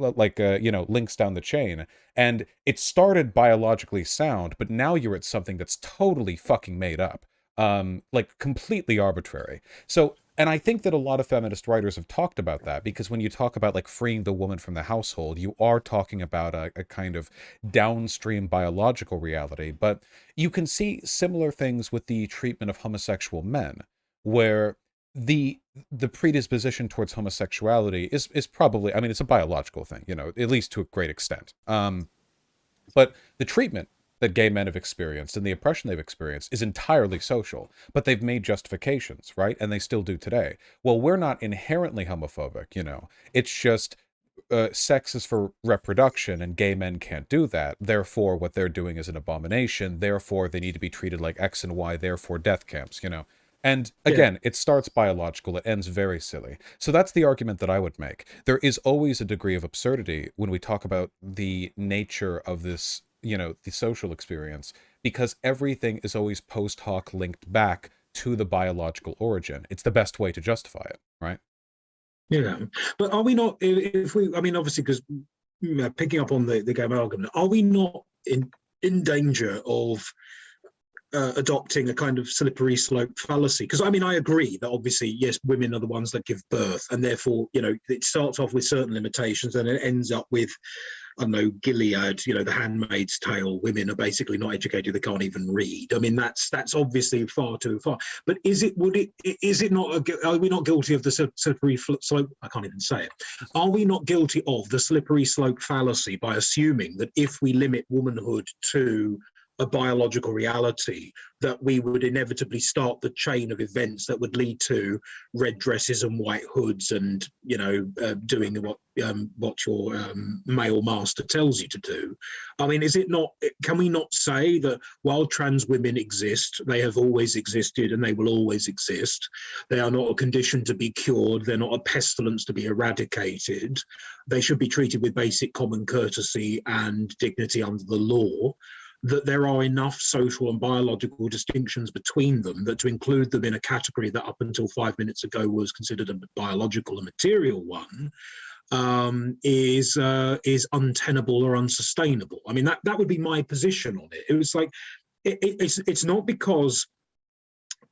the chain. And it started biologically sound, but now you're at something that's totally fucking made up. Completely arbitrary. So, and I think that a lot of feminist writers have talked about that, because when you talk about freeing the woman from the household, you are talking about a kind of downstream biological reality. But you can see similar things with the treatment of homosexual men, where the predisposition towards homosexuality is probably, I mean, it's a biological thing, at least to a great extent. But the treatment that gay men have experienced and the oppression they've experienced is entirely social, but they've made justifications, right? And they still do today. Well, we're not inherently homophobic, It's just sex is for reproduction and gay men can't do that. Therefore, what they're doing is an abomination. Therefore, they need to be treated like X and Y. Therefore, death camps, And again, It starts biological, it ends very silly. So that's the argument that I would make. There is always a degree of absurdity when we talk about the nature of this, the social experience, because everything is always post hoc linked back to the biological origin. It's the best way to justify it, right? Yeah, but are we not, if we, I mean, obviously, because picking up on the gay male argument, are we not in danger of adopting a kind of slippery slope fallacy? Because I mean, I agree that obviously, yes, women are the ones that give birth, and therefore, it starts off with certain limitations and it ends up with I don't know, Gilead, The Handmaid's Tale, women are basically not educated, they can't even read. I mean, that's obviously far too far. But is it not, are we not guilty of the slippery slope? I can't even say it. Are we not guilty of the slippery slope fallacy by assuming that if we limit womanhood to a biological reality, that we would inevitably start the chain of events that would lead to red dresses and white hoods and, doing what your male master tells you to do? I mean, is it not, can we not say that while trans women exist, they have always existed and they will always exist? They are not a condition to be cured. They're not a pestilence to be eradicated. They should be treated with basic common courtesy and dignity under the law. That there are enough social and biological distinctions between them that to include them in a category that up until 5 minutes ago was considered a biological and material one is untenable or unsustainable. I mean, that would be my position on it. It was like, it's not because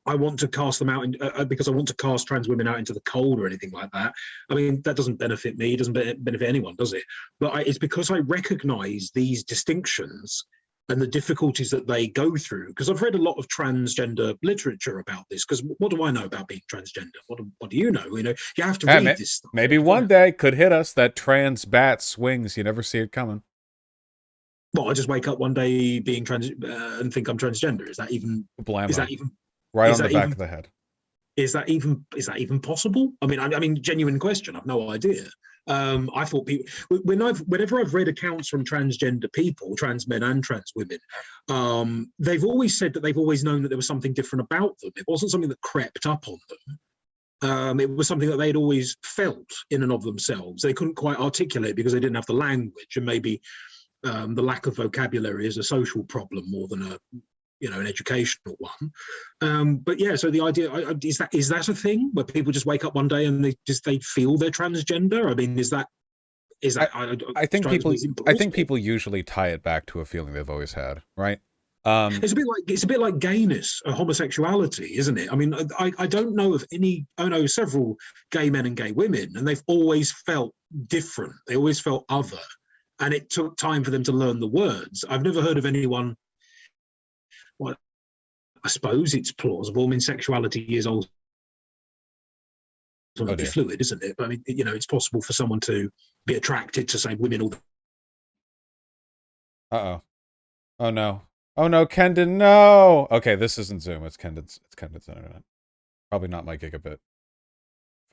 I want to cast them out because I want to cast trans women out into the cold or anything like that. I mean, that doesn't benefit me. It doesn't benefit anyone, does it? But it's because I recognize these distinctions and the difficulties that they go through, because I've read a lot of transgender literature about this, because what do I know about being transgender? What do you know? You have to read this stuff. Maybe one day could hit us that trans bat swings. You never see it coming. Well, I just wake up one day being trans and think I'm transgender. Is that even... Blammo. Is that even... Right on the back of the head. Is that even possible? I mean, genuine question. I've no idea. I thought people, whenever I've read accounts from transgender people, trans men and trans women, they've always said that they've always known that there was something different about them. It wasn't something that crept up on them. It was something that they'd always felt in and of themselves. They couldn't quite articulate because they didn't have the language, and maybe the lack of vocabulary is a social problem more than an educational one. But yeah, so the idea is that a thing where people just wake up one day and they feel they're transgender? I mean, is that I think people usually tie it back to a feeling they've always had, right? It's a bit like gayness or homosexuality, isn't it? I mean, I don't know of any. I know several gay men and gay women, and they've always felt different. They always felt other, and it took time for them to learn the words. I've never heard of anyone. Well, I suppose it's plausible. I mean, sexuality is ultimately fluid, isn't it? But I mean, it's possible for someone to be attracted to, say, women all. Oh no, Kendon, no. Okay, this isn't Zoom. It's Kendon's internet. Probably not my gigabit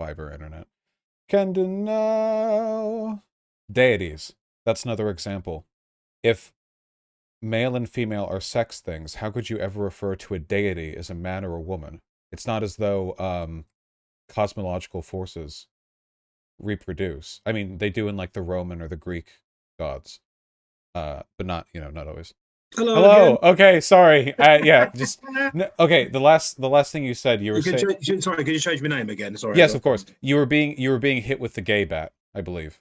fiber internet. Kendon, no. Deities. That's another example. If male and female are sex things, how could you ever refer to a deity as a man or a woman? It's not as though cosmological forces reproduce. I mean, they do in like the Roman or the Greek gods, but not not always. Hello. Okay, sorry. Yeah, just okay. The last thing you said, you were saying. Sorry, could you change my name again? Sorry. Yes, of course. You were being hit with the gay bat, I believe.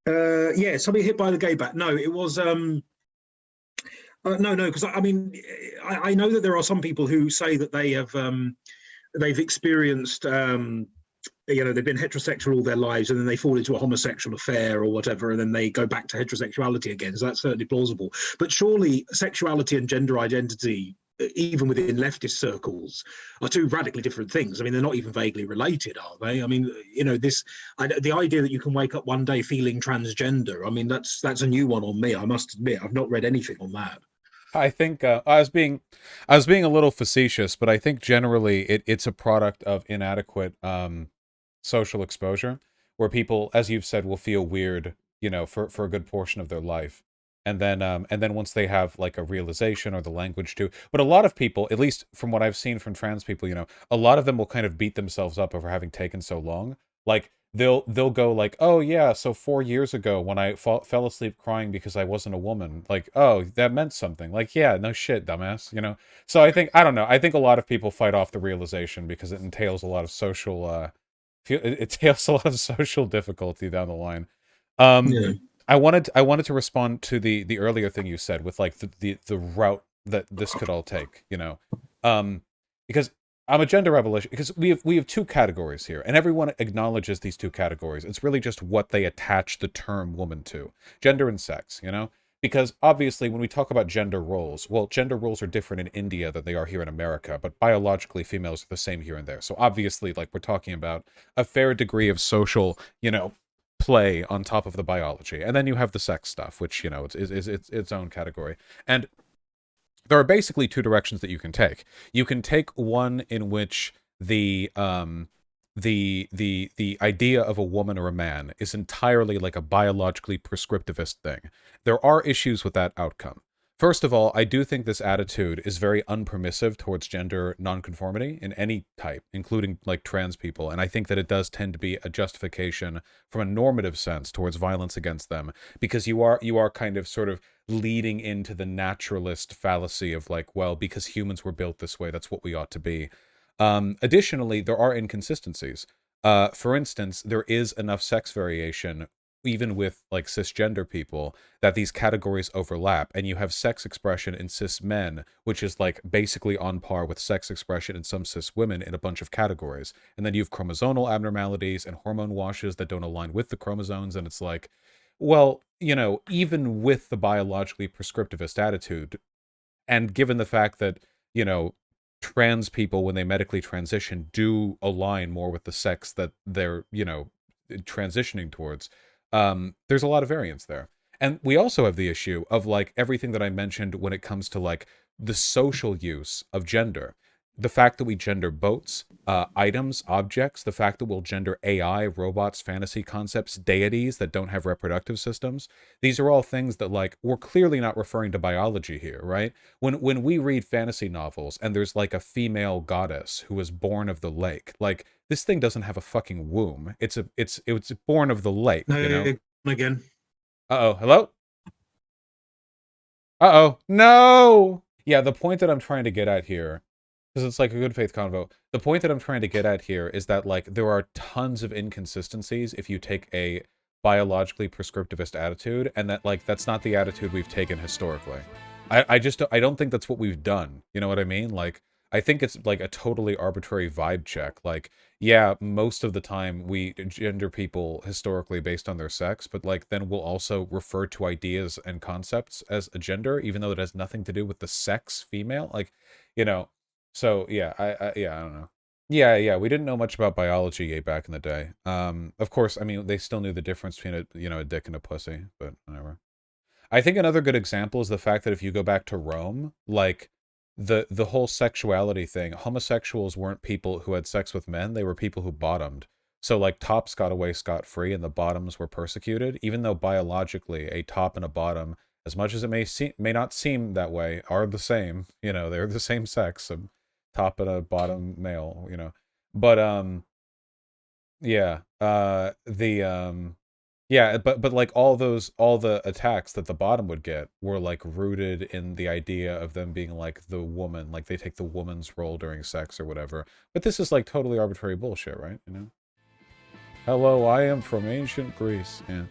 Yeah, somebody hit by the gay bat. No, it was no, because I mean, I know that there are some people who say that they have they've experienced they've been heterosexual all their lives, and then they fall into a homosexual affair or whatever, and then they go back to heterosexuality again. So that's certainly plausible. But surely sexuality and gender identity, even within leftist circles, are two radically different things. I mean, they're not even vaguely related, are they? I mean, the idea that you can wake up one day feeling transgender, I mean, that's a new one on me. I must admit, I've not read anything on that. I think I was being a little facetious, but I think generally it's a product of inadequate social exposure, where people, as you've said, will feel weird, for a good portion of their life. And then once they have like a realization or the language to, but a lot of people, at least from what I've seen from trans people, a lot of them will kind of beat themselves up over having taken so long. Like they'll go like, oh yeah, so 4 years ago when I fell asleep crying because I wasn't a woman, like, oh, that meant something. Like, yeah, no shit, dumbass, So I don't know. I think a lot of people fight off the realization because it entails a lot of social, difficulty down the line. Yeah. I wanted to respond to the earlier thing you said with like the route that this could all take, because I'm a gender revolution because we have two categories here, and everyone acknowledges these two categories. It's really just what they attach the term woman to, gender and sex, you know? Because obviously, when we talk about gender roles, well, gender roles are different in India than they are here in America, but biologically, females are the same here and there. So obviously, like we're talking about a fair degree of social, play on top of the biology, and then you have the sex stuff, which is its own category. And there are basically two directions that you can take. You can take one in which the idea of a woman or a man is entirely like a biologically prescriptivist thing. There are issues with that outcome. First of all, I do think this attitude is very unpermissive towards gender nonconformity in any type, including like trans people, and I think that it does tend to be a justification from a normative sense towards violence against them, because you are kind of sort of leading into the naturalist fallacy of like, well, because humans were built this way, that's what we ought to be. Additionally, there are inconsistencies. For instance, there is enough sex variation, even with like cisgender people, that these categories overlap, and you have sex expression in cis men, which is like basically on par with sex expression in some cis women in a bunch of categories. And then you have chromosomal abnormalities and hormone washes that don't align with the chromosomes, and it's like, well, even with the biologically prescriptivist attitude, and given the fact that, you know, trans people, when they medically transition, do align more with the sex that they're, transitioning towards, there's a lot of variance there. And we also have the issue of like everything that I mentioned when it comes to like the social use of gender. The fact that we gender boats, items, objects, the fact that we'll gender AI, robots, fantasy concepts, deities that don't have reproductive systems. These are all things that like we're clearly not referring to biology here, right? When we read fantasy novels and there's like a female goddess who was born of the lake, like this thing doesn't have a fucking womb. It's born of the lake, you know? Again. Uh-oh, hello? Uh-oh, no! Yeah, the point that I'm trying to get at here, because it's like a good faith convo. The point that I'm trying to get at here is that like there are tons of inconsistencies if you take a biologically prescriptivist attitude, and that like that's not the attitude we've taken historically. I don't think that's what we've done. You know what I mean? Like I think it's like a totally arbitrary vibe check. Like, yeah, most of the time we gender people historically based on their sex, but like then we'll also refer to ideas and concepts as a gender, even though it has nothing to do with the sex female. Like, you know, so yeah, I don't know. Yeah, yeah, we didn't know much about biology back in the day. Of course, I mean they still knew the difference between a dick and a pussy, but whatever. I think another good example is the fact that if you go back to Rome, like the whole sexuality thing, homosexuals weren't people who had sex with men, they were people who bottomed. So like tops got away scot-free and the bottoms were persecuted, even though biologically a top and a bottom, as much as it may not seem that way, are the same. They're the same sex, a top and a bottom male, But yeah, yeah, but like all the attacks that the bottom would get were like rooted in the idea of them being like the woman, like they take the woman's role during sex or whatever. But this is like totally arbitrary bullshit, right? Hello, I am from ancient Greece. Yeah.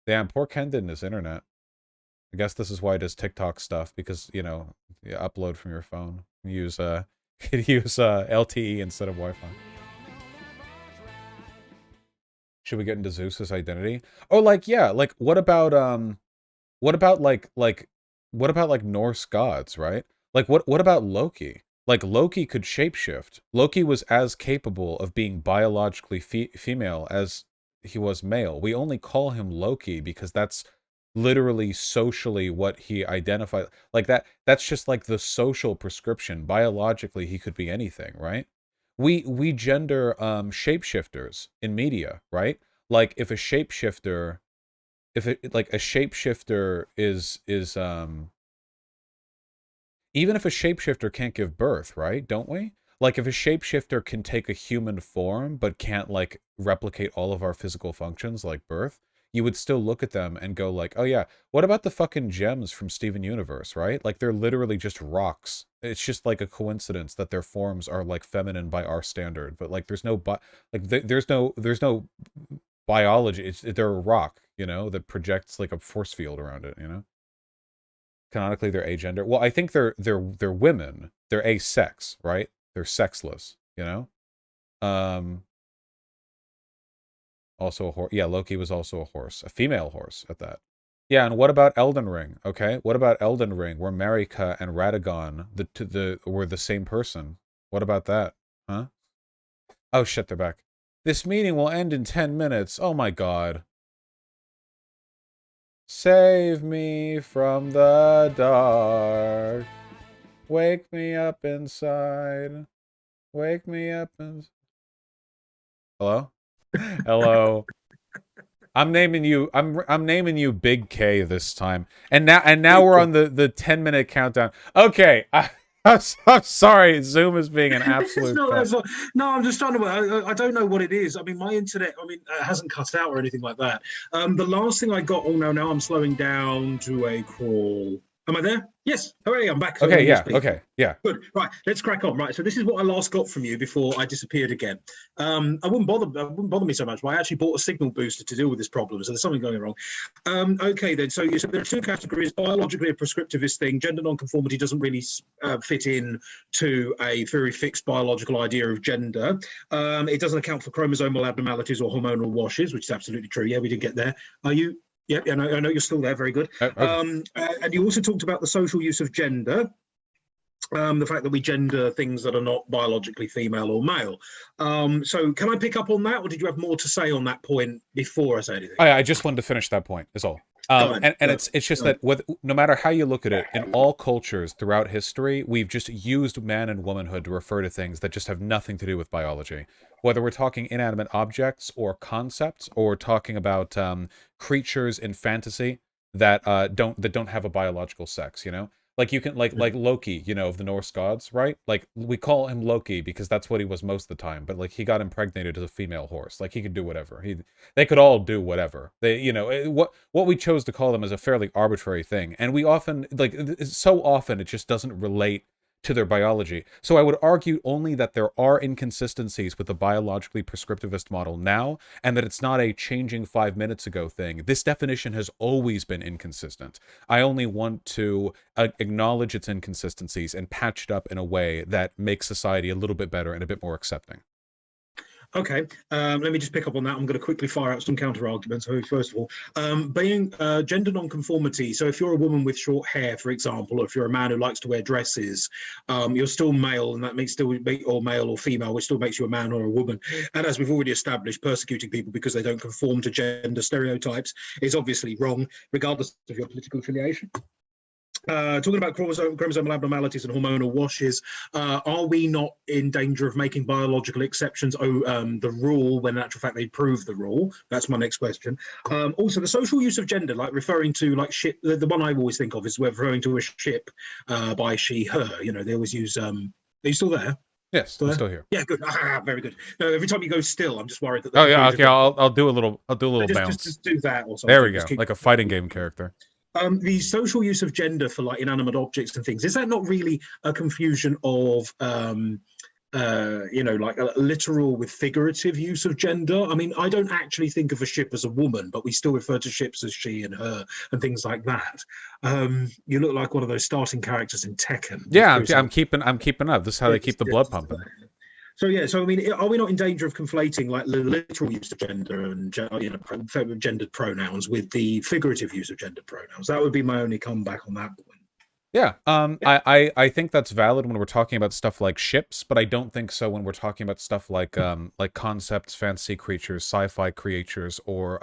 Damn, poor Kendon and his internet. I guess this is why it does TikTok stuff, because you upload from your phone. Use use LTE instead of Wi-Fi. Should we get into Zeus's identity? Oh, like yeah, like what about what about like Norse gods, right? Like what about Loki? Like Loki could shapeshift. Loki was as capable of being biologically female as he was male. We only call him Loki because that's literally socially what he identified. Like that's just like the social prescription. Biologically he could be anything, right? We gender shapeshifters in media, right? Like if a shapeshifter, if it like a shapeshifter is even if a shapeshifter can't give birth, right? Don't we? Like if a shapeshifter can take a human form but can't like replicate all of our physical functions like birth, you would still look at them and go like, "Oh yeah, what about the fucking gems from Steven Universe, right? Like they're literally just rocks. It's just like a coincidence that their forms are like feminine by our standard, but like there's no there's no biology. They're a rock, that projects like a force field around it, Canonically, they're agender. Well, I think they're women. They're asex, right? They're sexless. You know. Also a horse. Yeah, Loki was also a horse, a female horse at that. Yeah, and what about Elden Ring? Okay, what about Elden Ring, where Marika and Radagon were the same person? What about that? Huh? Oh shit, they're back. This meeting will end in 10 minutes. Oh my god. Save me from the dark. Wake me up inside. Wake me up inside. Hello? Hello. I'm naming you. I'm naming you Big K this time. And now we're on the 10-minute countdown. Okay, I'm sorry. Zoom is being an absolute. No, I'm just trying to. I don't know what it is. I mean, my internet. I mean, hasn't cut out or anything like that. The last thing I got. Oh no, now I'm slowing down to a crawl. Am I there? Yes. Hooray, I'm back. Okay, yeah. Okay, yeah. Good. Right, let's crack on. Right, so this is what I last got from you before I disappeared again. It wouldn't bother me so much, but I actually bought a signal booster to deal with this problem, so there's something going wrong. Okay, then. So you said there are two categories: biologically a prescriptivist thing. Gender nonconformity doesn't really fit in to a very fixed biological idea of gender. It doesn't account for chromosomal abnormalities or hormonal washes, which is absolutely true. Yeah, we did get there. Are you? Yep, I know you're still there. Very good. Okay. And you also talked about the social use of gender, the fact that we gender things that are not biologically female or male. So can I pick up on that, or did you have more to say on that point before I say anything? I just wanted to finish that point, is all. It's just that no matter how you look at it, in all cultures throughout history, we've just used man and womanhood to refer to things that just have nothing to do with biology. Whether we're talking inanimate objects or concepts, or talking about creatures in fantasy that don't have a biological sex, you know? Like you can like Loki, you know, of the Norse gods, right? Like we call him Loki because that's what he was most of the time. But like he got impregnated as a female horse. Like he could do whatever. They could all do whatever. They, you know, what we chose to call them is a fairly arbitrary thing. And we often so often it just doesn't relate to their biology. So I would argue only that there are inconsistencies with the biologically prescriptivist model now, and that it's not a changing 5 minutes ago thing. This definition has always been inconsistent. I only want to acknowledge its inconsistencies and patch it up in a way that makes society a little bit better and a bit more accepting. Okay, let me just pick up on that. I'm going to quickly fire out some counter arguments. So first of all, being gender nonconformity. So if you're a woman with short hair, for example, or if you're a man who likes to wear dresses, you're still male, and that makes or male or female, which still makes you a man or a woman. And as we've already established, persecuting people because they don't conform to gender stereotypes is obviously wrong, regardless of your political affiliation. Talking about chromosomal abnormalities and hormonal washes, are we not in danger of making biological exceptions the rule when in actual fact they prove the rule? That's my next question. Also, the social use of gender, like referring to like ship, the one I always think of is referring to a ship by she, her. You know, they always use. Are you still there? Yes, I'm still here. Yeah, good. Very good. No, every time you go still, I'm just worried that. Oh yeah, okay. I'll do a little bounce. Just do that or something. There we go, like a fighting game character. The social use of gender for like inanimate objects and things, is that not really a confusion of like a literal with figurative use of gender? I mean, I don't actually think of a ship as a woman, but we still refer to ships as she and her and things like that. You look like one of those starting characters in Tekken. Yeah, I'm keeping up. This is how they keep the blood pumping. So yeah, so I mean, are we not in danger of conflating like the literal use of gender and gendered pronouns with the figurative use of gendered pronouns? That would be my only comeback on that point. Yeah, I think that's valid when we're talking about stuff like ships, but I don't think so when we're talking about stuff like concepts, fantasy creatures, sci-fi creatures, or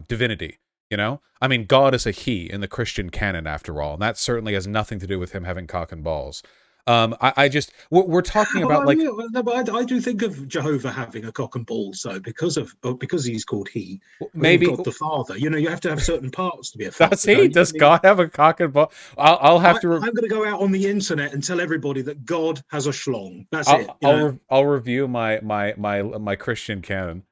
divinity. You know, I mean, God is a he in the Christian canon, after all, and that certainly has nothing to do with him having cock and balls. We're talking about like. No, but I do think of Jehovah having a cock and balls, so because he's called he. Maybe God the Father. You know, you have to have certain parts to be a father. Does he? Does God have a cock and ball? I'll have to. I'm going to go out on the internet and tell everybody that God has a schlong. That's it. I'll review my Christian canon.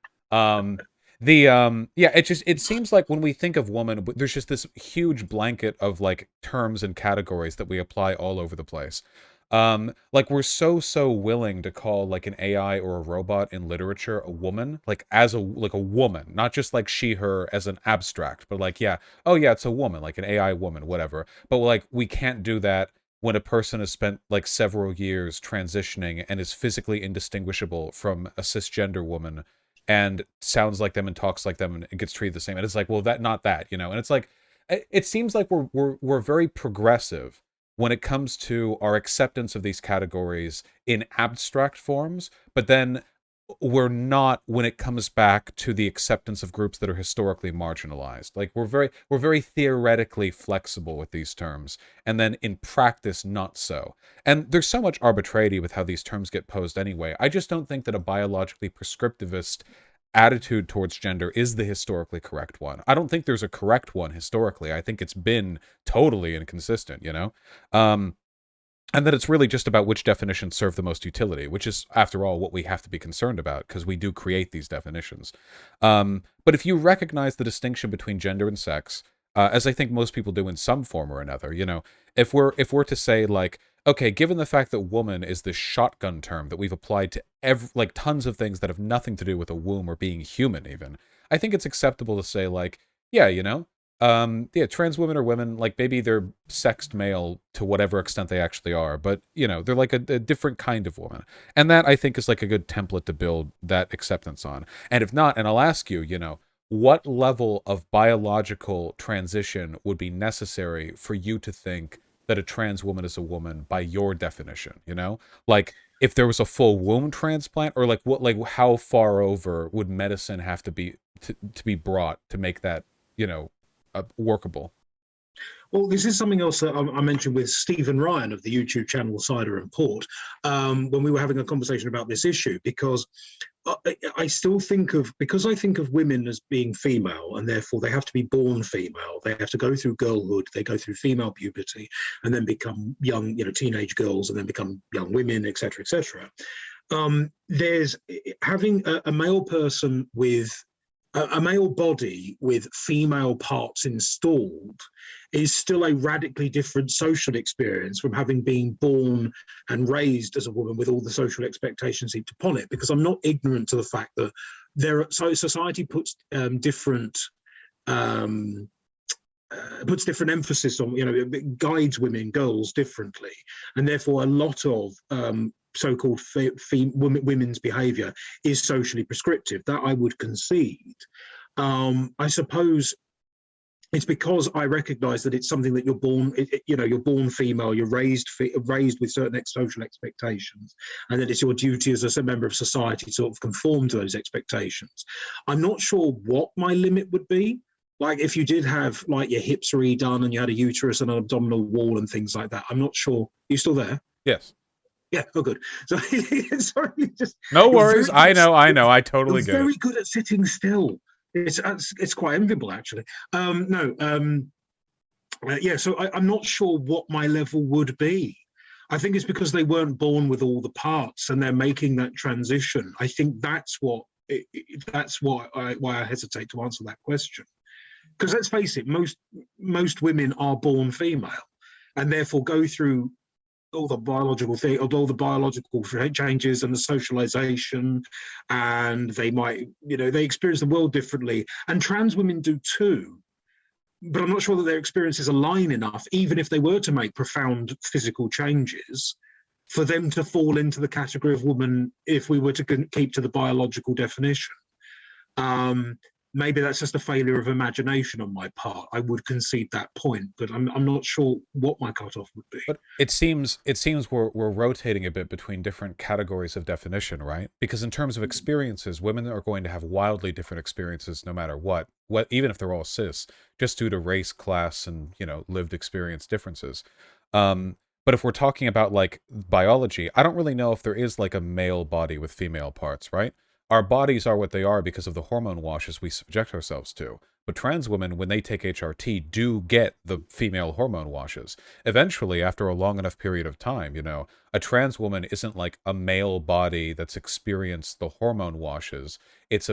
It seems like when we think of woman, there's just this huge blanket of like terms and categories that we apply all over the place. Like we're so willing to call like an AI or a robot in literature a woman, like as a woman, not just like she her as an abstract, but like yeah, oh yeah, it's a woman, like an AI woman, whatever. But like we can't do that when a person has spent like several years transitioning and is physically indistinguishable from a cisgender woman and sounds like them and talks like them and gets treated the same. And it's like, well, that not that, you know. And it's like it seems like we're very progressive when it comes to our acceptance of these categories in abstract forms, but then we're not when it comes back to the acceptance of groups that are historically marginalized. Like we're very theoretically flexible with these terms, and then in practice not so. And there's so much arbitrary with how these terms get posed anyway. I just don't think that a biologically prescriptivist attitude towards gender is the historically correct one. I don't think there's a correct one historically. I think it's been totally inconsistent, you know? And that it's really just about which definitions serve the most utility, which is, after all, what we have to be concerned about, because we do create these definitions. But if you recognize the distinction between gender and sex, as I think most people do in some form or another, you know, if we're to say, like, okay, given the fact that woman is this shotgun term that we've applied to like tons of things that have nothing to do with a womb or being human even, I think it's acceptable to say, like, yeah, you know, yeah, trans women are women, like maybe they're sexed male to whatever extent they actually are, but you know, they're like a different kind of woman. And that I think is like a good template to build that acceptance on. And if not, and I'll ask you, you know, what level of biological transition would be necessary for you to think that a trans woman is a woman by your definition, you know? Like if there was a full womb transplant, or like what, like how far over would medicine have to be to be brought to make that, you know, workable? Well, this is something else that I mentioned with Stephen Ryan of the YouTube channel Cider and Port when we were having a conversation about this issue, because I still think of, because I think of women as being female, and therefore they have to be born female. They have to go through girlhood, they go through female puberty, and then become young, you know, teenage girls, and then become young women, etc., etc. There's having a male person with a male body with female parts installed is still a radically different social experience from having been born and raised as a woman with all the social expectations heaped upon it. Because I'm not ignorant to the fact that so society puts different emphasis on, you know, it guides women, girls differently, and therefore a lot of so-called women's behavior is socially prescriptive. That I would concede. I suppose it's because I recognize that it's something that you're born, you know, you're born female, you're raised with certain social expectations, and that it's your duty as a member of society to sort of conform to those expectations. I'm not sure what my limit would be. Like if you did have like your hips redone and you had a uterus and an abdominal wall and things like that, I'm not sure. Are you still there? Yes. Yeah. Oh, good. So sorry, no worries. I know. I totally get it. Very good at sitting still. It's quite enviable, actually. Yeah. So I'm not sure what my level would be. I think it's because they weren't born with all the parts and they're making that transition. I think that's why I hesitate to answer that question. Because let's face it, most women are born female, and therefore go through all the biological changes and the socialization, and they might, you know, they experience the world differently, and trans women do too. But I'm not sure that their experiences align enough, even if they were to make profound physical changes, for them to fall into the category of woman if we were to keep to the biological definition. Maybe that's just a failure of imagination on my part. I would concede that point, but I'm not sure what my cutoff would be. But it seems we're rotating a bit between different categories of definition, right? Because in terms of experiences, women are going to have wildly different experiences no matter what, even if they're all cis, just due to race, class, and, you know, lived experience differences. But if we're talking about like biology, I don't really know if there is like a male body with female parts, right? Our bodies are what they are because of the hormone washes we subject ourselves to. But trans women, when they take HRT, do get the female hormone washes. Eventually, after a long enough period of time, a trans woman isn't like a male body that's experienced the hormone washes. It's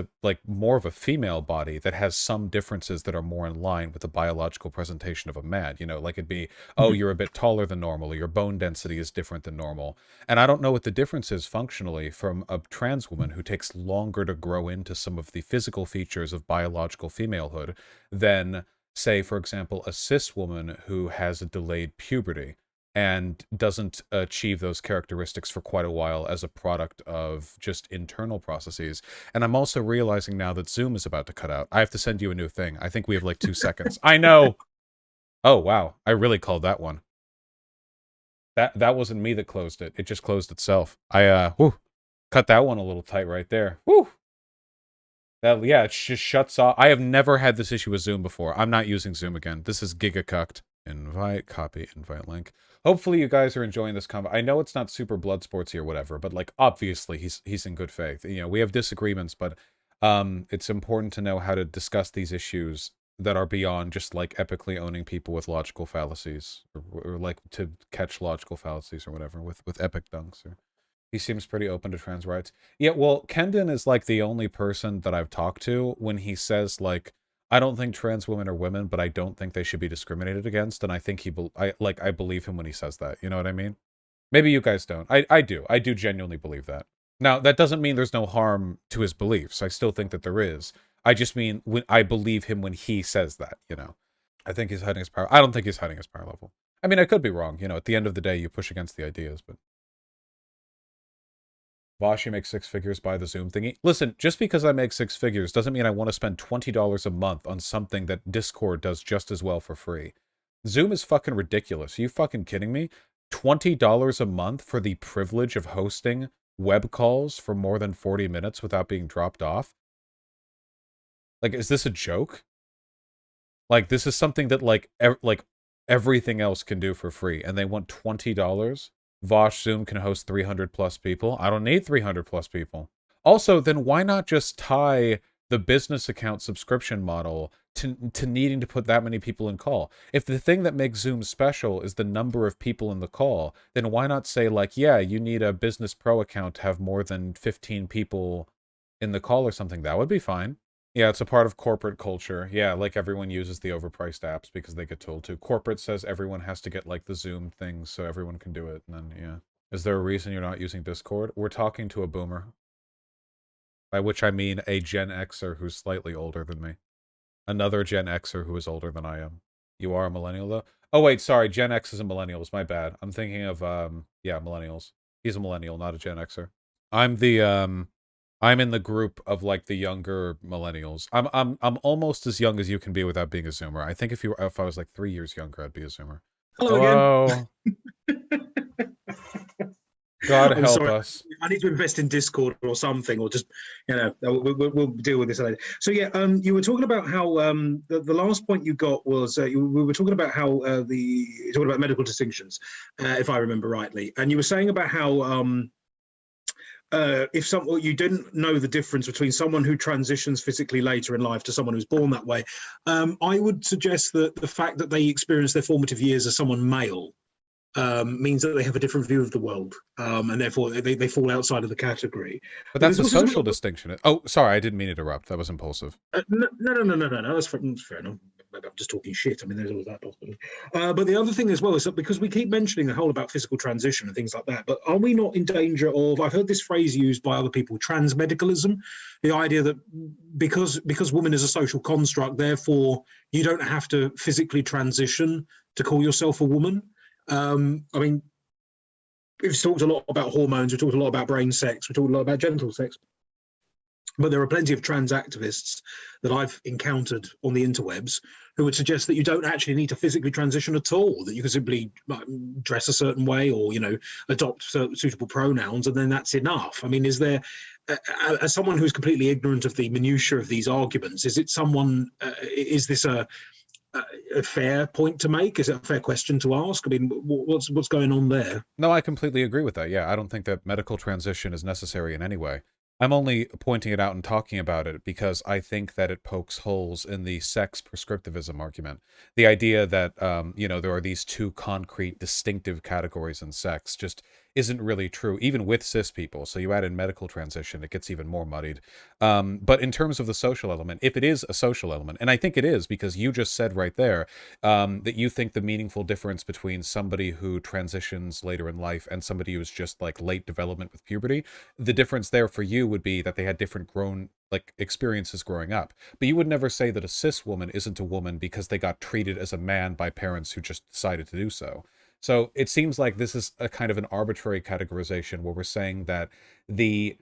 more of a female body that has some differences that are more in line with the biological presentation of a man. Like it'd be, oh, you're a bit taller than normal, or your bone density is different than normal. And I don't know what the difference is functionally from a trans woman who takes longer to grow into some of the physical features of biological femalehood than, say, for example, a cis woman who has a delayed puberty and doesn't achieve those characteristics for quite a while as a product of just internal processes. And I'm also realizing now that Zoom is about to cut out. I have to send you a new thing. I think we have like 2 seconds. I know. Oh, wow. I really called that one. That wasn't me that closed it. It just closed itself. I cut that one a little tight right there. Woo! Yeah, it just shuts off. I have never had this issue with Zoom before. I'm not using Zoom again. This is gigacucked. Invite, copy, invite link. Hopefully you guys are enjoying this convo. I know it's not super blood sportsy or whatever, but like obviously he's in good faith. We have disagreements, but it's important to know how to discuss these issues that are beyond just like epically owning people with logical fallacies or like to catch logical fallacies or whatever with epic dunks. He seems pretty open to trans rights. Yeah, well, Kendon is like the only person that I've talked to when he says like, I don't think trans women are women, but I don't think they should be discriminated against. And I think I believe him when he says that. You know what I mean? Maybe you guys don't. I do. I do genuinely believe that. Now, that doesn't mean there's no harm to his beliefs. I still think that there is. I just mean when I believe him when he says that, I think he's hiding his power. I don't think he's hiding his power level. I mean, I could be wrong. At the end of the day, you push against the ideas, but Vaush, you make 6 figures by the Zoom thingy. Listen, just because I make 6 figures doesn't mean I want to spend $20 a month on something that Discord does just as well for free. Zoom is fucking ridiculous. Are you fucking kidding me? $20 a month for the privilege of hosting web calls for more than 40 minutes without being dropped off? Like, is this a joke? Like, this is something that, like everything else can do for free, and they want $20? Vaush Zoom can host 300 plus people. I don't need 300 plus people. Also, then why not just tie the business account subscription model to needing to put that many people in call? If the thing that makes Zoom special is the number of people in the call, then why not say like, yeah, you need a business pro account to have more than 15 people in the call or something? That would be fine. Yeah, it's a part of corporate culture. Yeah, like everyone uses the overpriced apps because they get told to. Corporate says everyone has to get like the Zoom things so everyone can do it. And then, yeah. Is there a reason you're not using Discord? We're talking to a boomer. By which I mean a Gen Xer who's slightly older than me. Another Gen Xer who is older than I am. You are a millennial though? Oh wait, sorry, Gen X is a millennials, my bad. I'm thinking of, yeah, millennials. He's a millennial, not a Gen Xer. I'm in the group of like the younger millennials. I'm almost as young as you can be without being a Zoomer. I think if I was like 3 years younger, I'd be a Zoomer. Hello. Again. God help us. I need to invest in Discord or something, or just we'll deal with this later. So yeah, you were talking about how the last point you got was we were talking about how talking about medical distinctions, if I remember rightly, and you were saying about how if you didn't know the difference between someone who transitions physically later in life to someone who's born that way, I would suggest that the fact that they experience their formative years as someone male means that they have a different view of the world, and therefore they fall outside of the category. But that's a social distinction. Oh, sorry, I didn't mean to interrupt. That was impulsive. No. That's fair enough. I'm just talking shit. I mean, there's always that possibility. But the other thing as well is that because we keep mentioning the whole about physical transition and things like that, but are we not in danger of, I've heard this phrase used by other people, transmedicalism, the idea that because woman is a social construct, therefore you don't have to physically transition to call yourself a woman. I mean, we've talked a lot about hormones, we've talked a lot about brain sex, we've talked a lot about genital sex, but there are plenty of trans activists that I've encountered on the interwebs who would suggest that you don't actually need to physically transition at all, that you can simply dress a certain way or, adopt suitable pronouns, and then that's enough. I mean, is there, as someone who's completely ignorant of the minutiae of these arguments, is this a fair point to make? Is it a fair question to ask? I mean, what's going on there? No, I completely agree with that. Yeah, I don't think that medical transition is necessary in any way. I'm only pointing it out and talking about it because I think that it pokes holes in the sex prescriptivism argument. The idea that, there are these two concrete, distinctive categories in sex just isn't really true, even with cis people. So you add in medical transition, it gets even more muddied. But in terms of the social element, if it is a social element, and I think it is because you just said right there that you think the meaningful difference between somebody who transitions later in life and somebody who's just like late development with puberty, the difference there for you would be that they had different grown like experiences growing up. But you would never say that a cis woman isn't a woman because they got treated as a man by parents who just decided to do so. So it seems like this is a kind of an arbitrary categorization where we're saying that the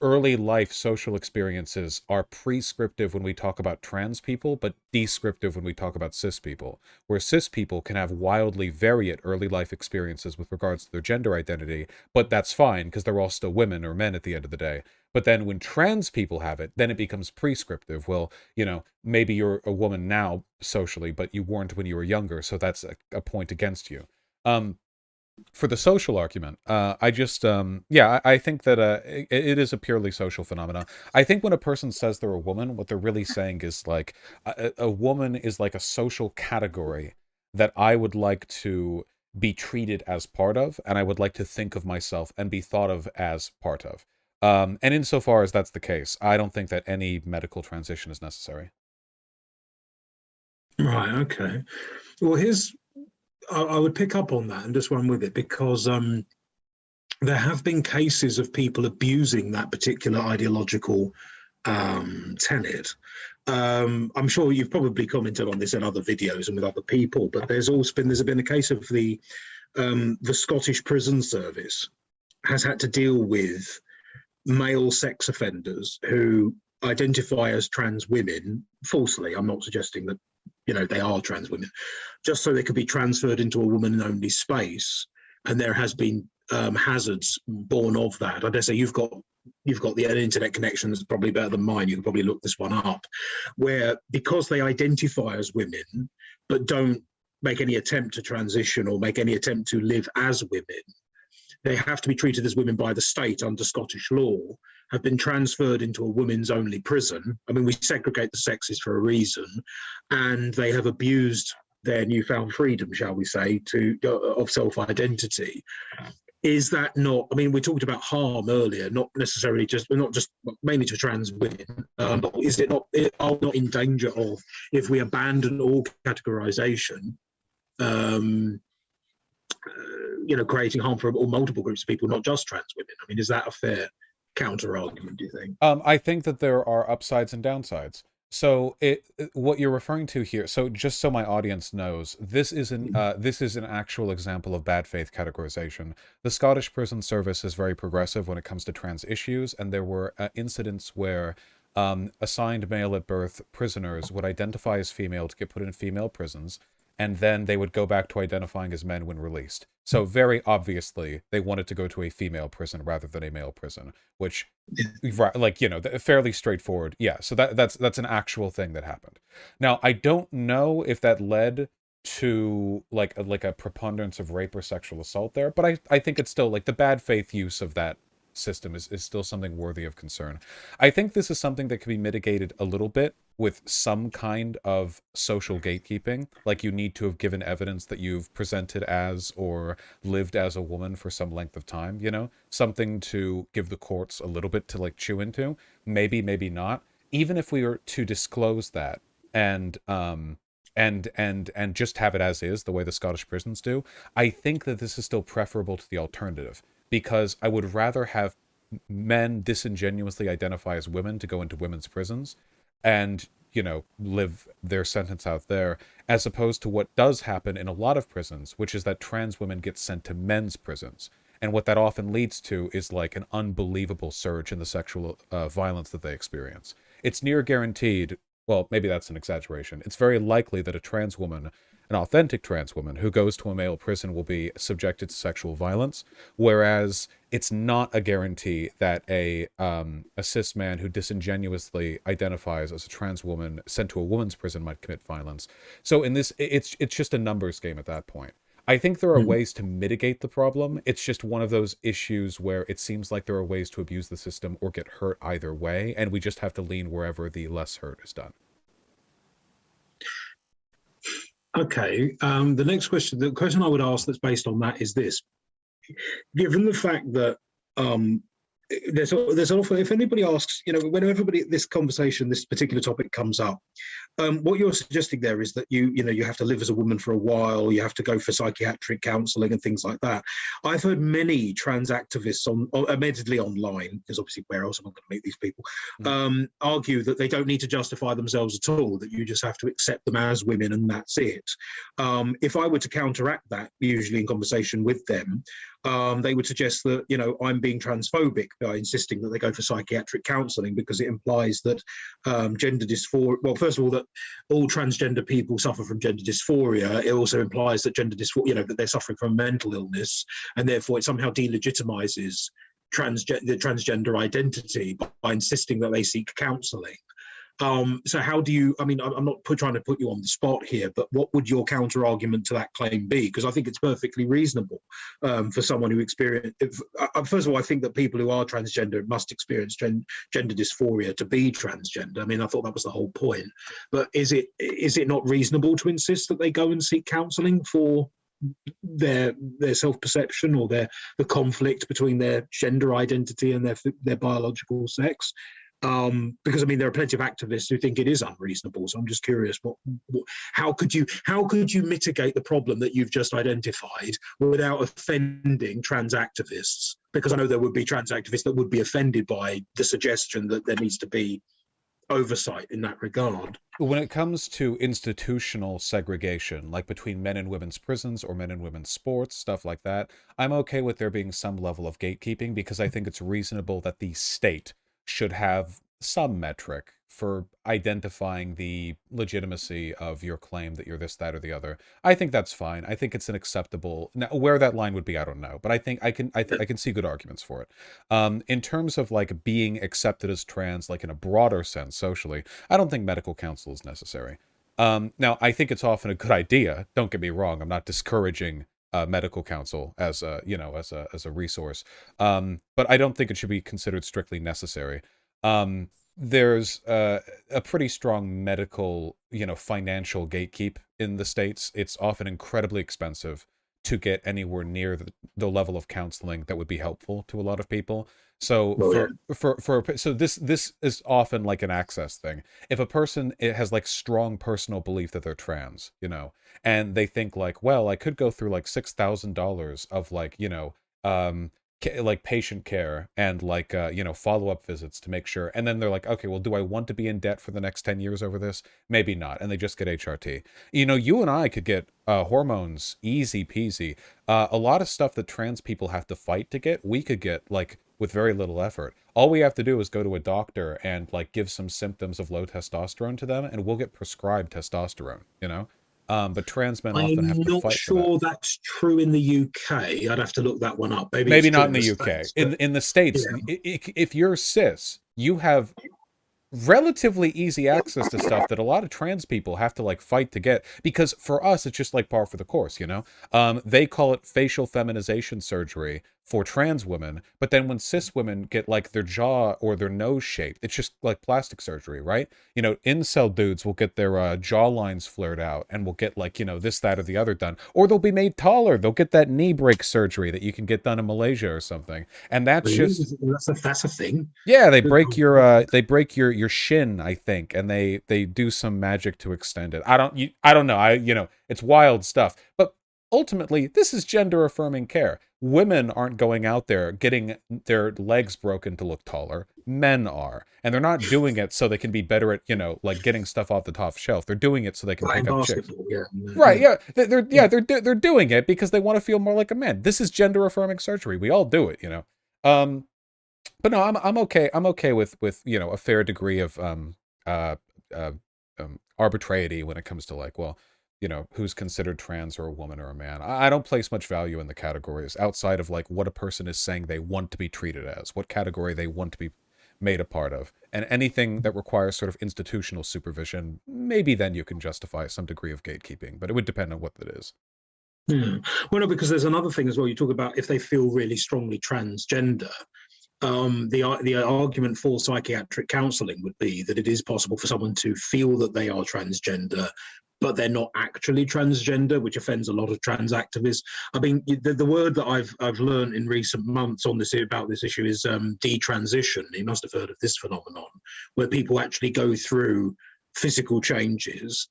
early life social experiences are prescriptive when we talk about trans people, but descriptive when we talk about cis people, where cis people can have wildly varied early life experiences with regards to their gender identity, but that's fine because they're all still women or men at the end of the day. But then when trans people have it, then it becomes prescriptive. Well, maybe you're a woman now socially, but you weren't when you were younger, so that's a point against you. For the social argument, I think that it is a purely social phenomena. I think when a person says they're a woman, what they're really saying is like a woman is like a social category that I would like to be treated as part of, and I would like to think of myself and be thought of as part of. And insofar as that's the case, I don't think that any medical transition is necessary. Right. Okay. Well, I would pick up on that and just run with it because there have been cases of people abusing that particular ideological tenet. I'm sure you've probably commented on this in other videos and with other people, but there's been a case of the Scottish Prison Service has had to deal with male sex offenders who identify as trans women falsely. I'm not suggesting that they are trans women, just so they could be transferred into a woman-only space. And there has been hazards born of that. I dare say you've got the internet connection that's probably better than mine. You can probably look this one up, where because they identify as women but don't make any attempt to transition or make any attempt to live as women, they have to be treated as women by the state under Scottish law, have been transferred into a women's only prison. I mean, we segregate the sexes for a reason, and they have abused their newfound freedom, shall we say, of self-identity. Is that not? I mean, we talked about harm earlier, not necessarily mainly to trans women, but is it not? Are we not in danger of, if we abandon all categorization, creating harm for multiple groups of people, not just trans women? I mean, is that a fair counter argument, do you think? I think that there are upsides and downsides. So what you're referring to here, so just so my audience knows, this is an actual example of bad faith categorization. The Scottish Prison Service is very progressive when it comes to trans issues, and there were incidents where assigned male at birth prisoners would identify as female to get put in female prisons, and then they would go back to identifying as men when released. So very obviously, they wanted to go to a female prison rather than a male prison, which, fairly straightforward. Yeah, so that's an actual thing that happened. Now, I don't know if that led to like a preponderance of rape or sexual assault there, but I think it's still like the bad faith use of that system is still something worthy of concern. I think this is something that can be mitigated a little bit with some kind of social gatekeeping, like you need to have given evidence that you've presented as or lived as a woman for some length of time, something to give the courts a little bit to like chew into. Maybe not. Even if we were to disclose that and just have it as is, the way the Scottish prisons do, I think that this is still preferable to the alternative, because I would rather have men disingenuously identify as women to go into women's prisons and, live their sentence out there, as opposed to what does happen in a lot of prisons, which is that trans women get sent to men's prisons. And what that often leads to is like an unbelievable surge in the sexual violence that they experience. It's near guaranteed, well, maybe that's an exaggeration. It's very likely that a trans woman, an authentic trans woman who goes to a male prison, will be subjected to sexual violence, whereas it's not a guarantee that a cis man who disingenuously identifies as a trans woman sent to a woman's prison might commit violence. So in this, it's just a numbers game at that point. I think there are Mm. ways to mitigate the problem. It's just one of those issues where it seems like there are ways to abuse the system or get hurt either way, and we just have to lean wherever the less hurt is done. Okay. The next question, the question I would ask that's based on that is this: given the fact that um, there's often, if anybody asks, when everybody this conversation, this particular topic comes up, what you're suggesting there is that you have to live as a woman for a while, you have to go for psychiatric counselling and things like that. I've heard many trans activists admittedly online, because obviously where else am I going to meet these people, argue that they don't need to justify themselves at all, that you just have to accept them as women and that's it. If I were to counteract that, usually in conversation with them, they would suggest that, I'm being transphobic by insisting that they go for psychiatric counselling, because it implies that gender dysphoria, well, first of all, that all transgender people suffer from gender dysphoria. It also implies that gender dysphoria, that they're suffering from mental illness, and therefore it somehow delegitimizes the transgender identity by insisting that they seek counselling. So how do you, I'm not trying to put you on the spot here, but what would your counter argument to that claim be? Because I think it's perfectly reasonable for someone who first of all, I think that people who are transgender must experience gender dysphoria to be transgender. I thought that was the whole point. But is it not reasonable to insist that they go and seek counselling for their self-perception, or the conflict between their gender identity and their biological sex? Because there are plenty of activists who think it is unreasonable. So I'm just curious, how could you mitigate the problem that you've just identified without offending trans activists? Because I know there would be trans activists that would be offended by the suggestion that there needs to be oversight in that regard. When it comes to institutional segregation, like between men and women's prisons or men and women's sports, stuff like that, I'm okay with there being some level of gatekeeping, because I think it's reasonable that the state should have some metric for identifying the legitimacy of your claim that you're this, that, or the other. I think that's fine. I think it's an acceptable. Now, where that line would be, I don't know, but I think I can see good arguments for it. In terms of like being accepted as trans, like in a broader sense socially, I don't think medical counsel is necessary. Now, I think it's often a good idea. Don't get me wrong. I'm not discouraging medical counsel as a as a resource, but I don't think it should be considered strictly necessary. There's a pretty strong medical, financial gatekeep in the States. It's often incredibly expensive to get anywhere near the level of counseling that would be helpful to a lot of people. So this is often like an access thing. If a person has like strong personal belief that they're trans, and they think like, well, I could go through like $6,000 of like, like patient care and like follow-up visits to make sure, and then they're like, okay, well, do I want to be in debt for the next 10 years over this? Maybe not, and they just get HRT. You and I could get hormones easy peasy. A lot of stuff that trans people have to fight to get, we could get like with very little effort. All we have to do is go to a doctor and like give some symptoms of low testosterone to them, and we'll get prescribed testosterone, but trans men often have to fight for that. I'm not sure that's true in the UK. I'd have to look that one up. Maybe not in the UK. In the States, yeah. If you're cis, you have relatively easy access to stuff that a lot of trans people have to like fight to get, because for us it's just like par for the course. They call it facial feminization surgery for trans women, but then when cis women get like their jaw or their nose shaped, it's just like plastic surgery, right? Incel dudes will get their jaw lines flared out and will get like this, that, or the other done, or they'll be made taller. They'll get that knee break surgery that you can get done in Malaysia or something, and that's really? just that's a thing. Yeah, they break your shin, I think, and they do some magic to extend it. I don't know. It's wild stuff. But ultimately, this is gender affirming care. Women aren't going out there getting their legs broken to look taller. Men are. And they're not doing it so they can be better at, like getting stuff off the top shelf. They're doing it so they can pick up chicks. Yeah. Right, yeah. They're doing it because they want to feel more like a man. This is gender affirming surgery. We all do it, But no, I'm okay. I'm okay with a fair degree of arbitrarity when it comes to like, well, who's considered trans or a woman or a man. I don't place much value in the categories outside of like what a person is saying they want to be treated as, what category they want to be made a part of, and anything that requires sort of institutional supervision. Maybe then you can justify some degree of gatekeeping, but it would depend on what that is. Yeah. Well, no, because there's another thing as well. You talk about if they feel really strongly transgender. The argument for psychiatric counselling would be that it is possible for someone to feel that they are transgender, but they're not actually transgender, which offends a lot of trans activists. I mean, the word that I've learned in recent months on this about this issue is detransition. You must have heard of this phenomenon, where people actually go through physical changes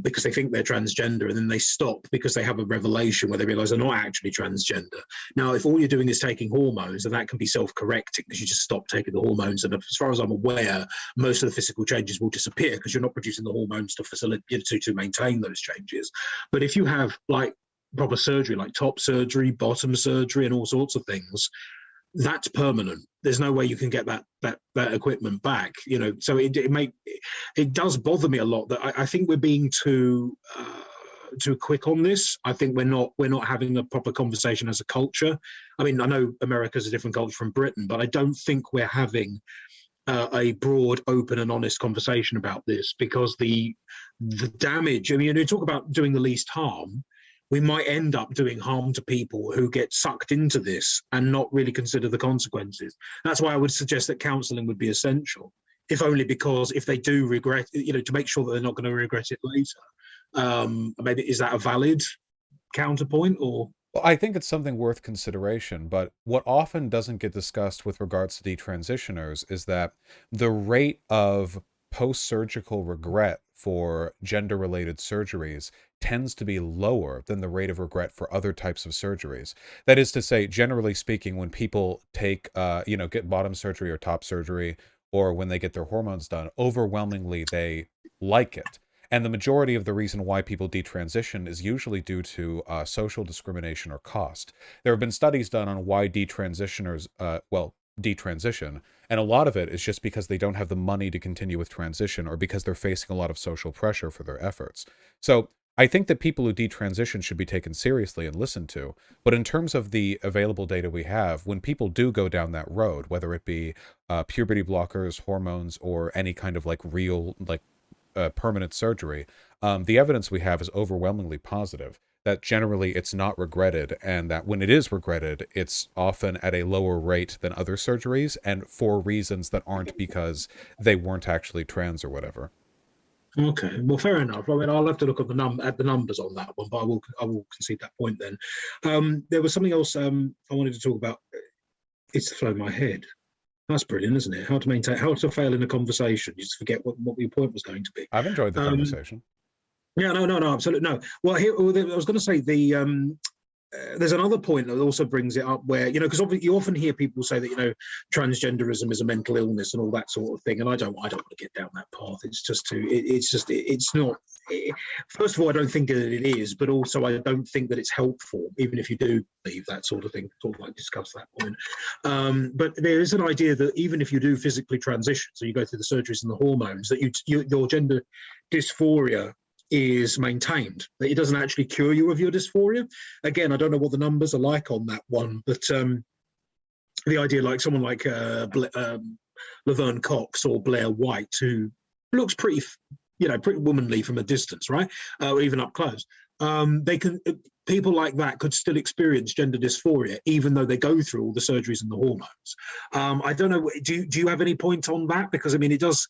because they think they're transgender, and then they stop because they have a revelation where they realize they're not actually transgender. Now, if all you're doing is taking hormones, then that can be self-correcting because you just stop taking the hormones. And as far as I'm aware, most of the physical changes will disappear because you're not producing the hormones to facilitate to maintain those changes. But if you have like proper surgery, like top surgery, bottom surgery, and all sorts of things, that's permanent. There's no way you can get that equipment back, you know. So it does bother me a lot that I think we're being too quick on this. I think we're not having a proper conversation as a culture. I mean, I know America's a different culture from Britain, but I don't think we're having a broad, open, and honest conversation about this, because the damage. I mean, you talk about doing the least harm. We might end up doing harm to people who get sucked into this and not really consider the consequences. That's why I would suggest that counselling would be essential, if only because if they do regret, you know, to make sure that they're not going to regret it later. Maybe is that a valid counterpoint? Or Well, I think it's something worth consideration, but what often doesn't get discussed with regards to detransitioners is that the rate of post-surgical regret for gender-related surgeries tends to be lower than the rate of regret for other types of surgeries. That is to say, generally speaking, when people take, get bottom surgery or top surgery, or when they get their hormones done, overwhelmingly they like it. And the majority of the reason why people detransition is usually due to social discrimination or cost. There have been studies done on why detransitioners, detransition, and a lot of it is just because they don't have the money to continue with transition, or because they're facing a lot of social pressure for their efforts. So I think that people who detransition should be taken seriously and listened to. But in terms of the available data we have, when people do go down that road, whether it be puberty blockers, hormones, or any kind of like real, permanent surgery, the evidence we have is overwhelmingly positive that generally it's not regretted, and that when it is regretted, it's often at a lower rate than other surgeries, and for reasons that aren't because they weren't actually trans or whatever. okay, well, fair enough. I mean, I'll have to look at the numbers on that one, but I will concede that point then. There was something else I wanted to talk about. It's flown my head. That's brilliant, isn't it? How to fail in a conversation. You just forget what your point was going to be. I've enjoyed the conversation. Yeah, no, absolutely no. Well, here I was going to say there's another point that also brings it up where, you know, because you often hear people say that, you know, transgenderism is a mental illness and all that sort of thing, and I don't want to get down that path. It's just it's not. First of all, I don't think that it is, but also I don't think that it's helpful, even if you do believe that sort of thing. Sort of like discuss that point. But there is an idea that even if you do physically transition, so you go through the surgeries and the hormones, that your gender dysphoria is maintained, that it doesn't actually cure you of your dysphoria. Again, I don't know what the numbers are like on that one, but the idea, like someone like Laverne Cox or Blair White, who looks pretty womanly from a distance, right, or even up close, people like that could still experience gender dysphoria even though they go through all the surgeries and the hormones. I don't know, do you have any point on that? Because I mean, it does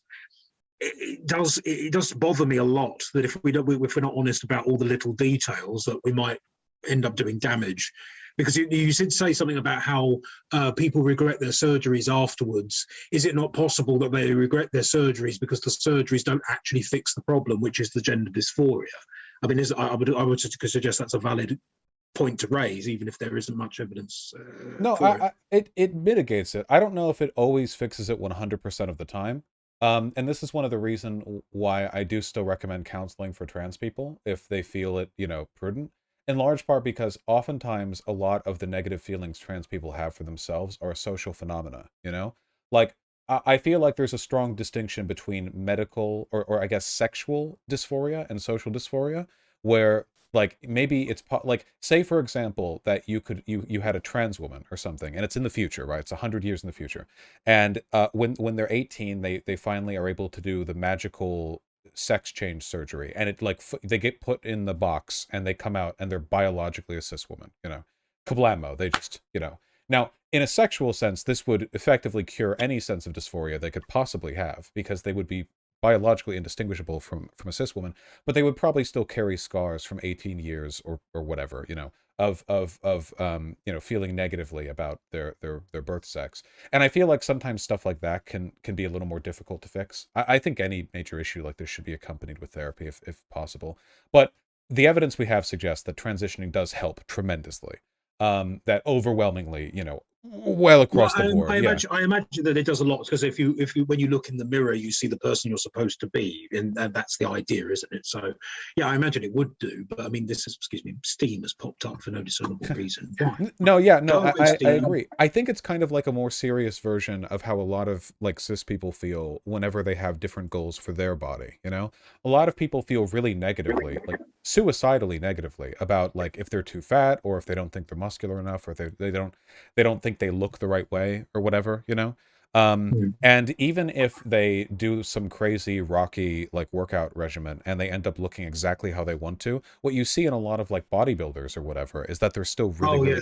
bother me a lot that if we're not honest about all the little details, that we might end up doing damage. Because you did say something about how people regret their surgeries afterwards. Is it not possible that they regret their surgeries because the surgeries don't actually fix the problem, which is the gender dysphoria? I mean, I would suggest that's a valid point to raise, even if there isn't much evidence No, for it. it mitigates it. I don't know if it always fixes it 100% of the time. And this is one of the reasons why I do still recommend counseling for trans people if they feel it, prudent. In large part because oftentimes a lot of the negative feelings trans people have for themselves are a social phenomena. Like, I feel like there's a strong distinction between medical or I guess sexual dysphoria and social dysphoria, where like maybe it's like, say for example that you had a trans woman or something, and it's in the future, right? It's 100 years in the future, and when they're 18, they finally are able to do the magical sex change surgery, and it like they get put in the box and they come out and they're biologically a cis woman, you know, kablamo, they just, you know. Now, in a sexual sense, this would effectively cure any sense of dysphoria they could possibly have, because they would be biologically indistinguishable from a cis woman, but they would probably still carry scars from 18 years or whatever, you know, of you know, feeling negatively about their birth sex. And I feel like sometimes stuff like that can be a little more difficult to fix. I think any major issue like this should be accompanied with therapy if possible. But the evidence we have suggests that transitioning does help tremendously. That overwhelmingly, you know, well across the board. I imagine that it does a lot, because if you when you look in the mirror, you see the person you're supposed to be, and that's the idea, isn't it? So, yeah, I imagine it would do. But I mean, this is, excuse me, steam has popped up for no discernible reason. Why? No, yeah, no, I agree. I think it's kind of like a more serious version of how a lot of like cis people feel whenever they have different goals for their body. You know, a lot of people feel really negatively, like suicidally negatively, about like if they're too fat, or if they don't think they're muscular enough, or they don't think they look the right way or whatever, you know. And even if they do some crazy rocky like workout regimen and they end up looking exactly how they want to, what you see in a lot of like bodybuilders or whatever is that they're still really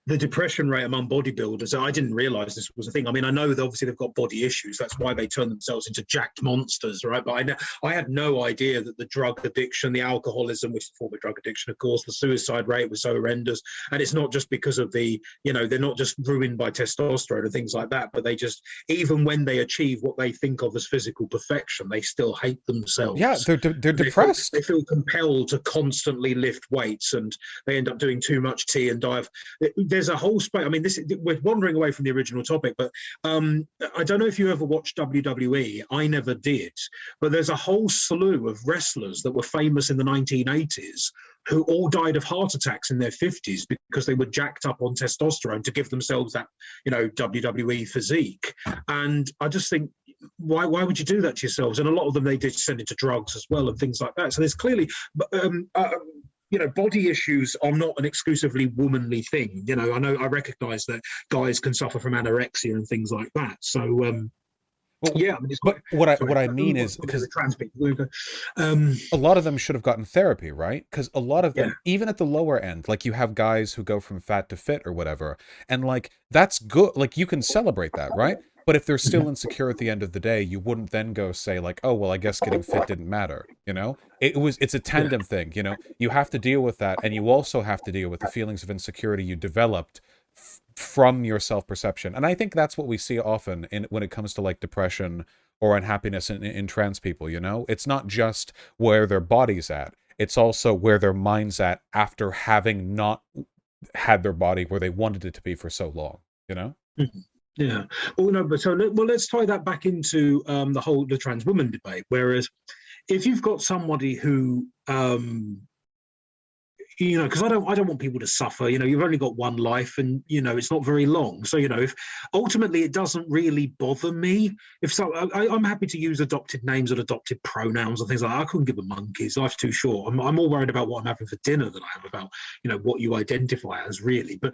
the depression rate among bodybuilders, I didn't realize this was a thing. I mean, I know that obviously they've got body issues. That's why they turn themselves into jacked monsters, right? But I had no idea that the drug addiction, the alcoholism, which is a form of drug addiction, of course, the suicide rate was so horrendous. And it's not just because of the, you know, they're not just ruined by testosterone and things like that, but they just, even when they achieve what they think of as physical perfection, they still hate themselves. Yeah, they're depressed. They feel compelled to constantly lift weights, and they end up doing too much tea and dive. There's a whole space. I mean, we're wandering away from the original topic, but I don't know if you ever watched WWE. I never did, but there's a whole slew of wrestlers that were famous in the 1980s who all died of heart attacks in their 50s because they were jacked up on testosterone to give themselves that, you know, WWE physique. And I just think, why would you do that to yourselves? And a lot of them, they did send into drugs as well and things like that. So there's clearly you know, body issues are not an exclusively womanly thing. You know, I recognize that guys can suffer from anorexia and things like that. So, well, yeah, I mean, but what I mean is, because trans people, a lot of them should have gotten therapy, right? Because a lot of them, even at the lower end, like you have guys who go from fat to fit or whatever, and like that's good. Like you can celebrate that, right? But if they're still insecure at the end of the day, you wouldn't then go say like, oh, well, I guess getting fit didn't matter. You know, it's a tandem thing. You know, you have to deal with that. And you also have to deal with the feelings of insecurity you developed from your self-perception. And I think that's what we see often when it comes to like depression or unhappiness in trans people. You know, it's not just where their body's at. It's also where their mind's at after having not had their body where they wanted it to be for so long, you know? Mm-hmm. Yeah. Well, no, but let's tie that back into the trans woman debate. Whereas if you've got somebody who, you know, because I don't want people to suffer. You know, you've only got one life, and you know it's not very long. So you know, if ultimately it doesn't really bother me, I'm happy to use adopted names and adopted pronouns and things like that. I couldn't give a monkey's. Life's too short. I'm more worried about what I'm having for dinner than I am about, you know, what you identify as really. But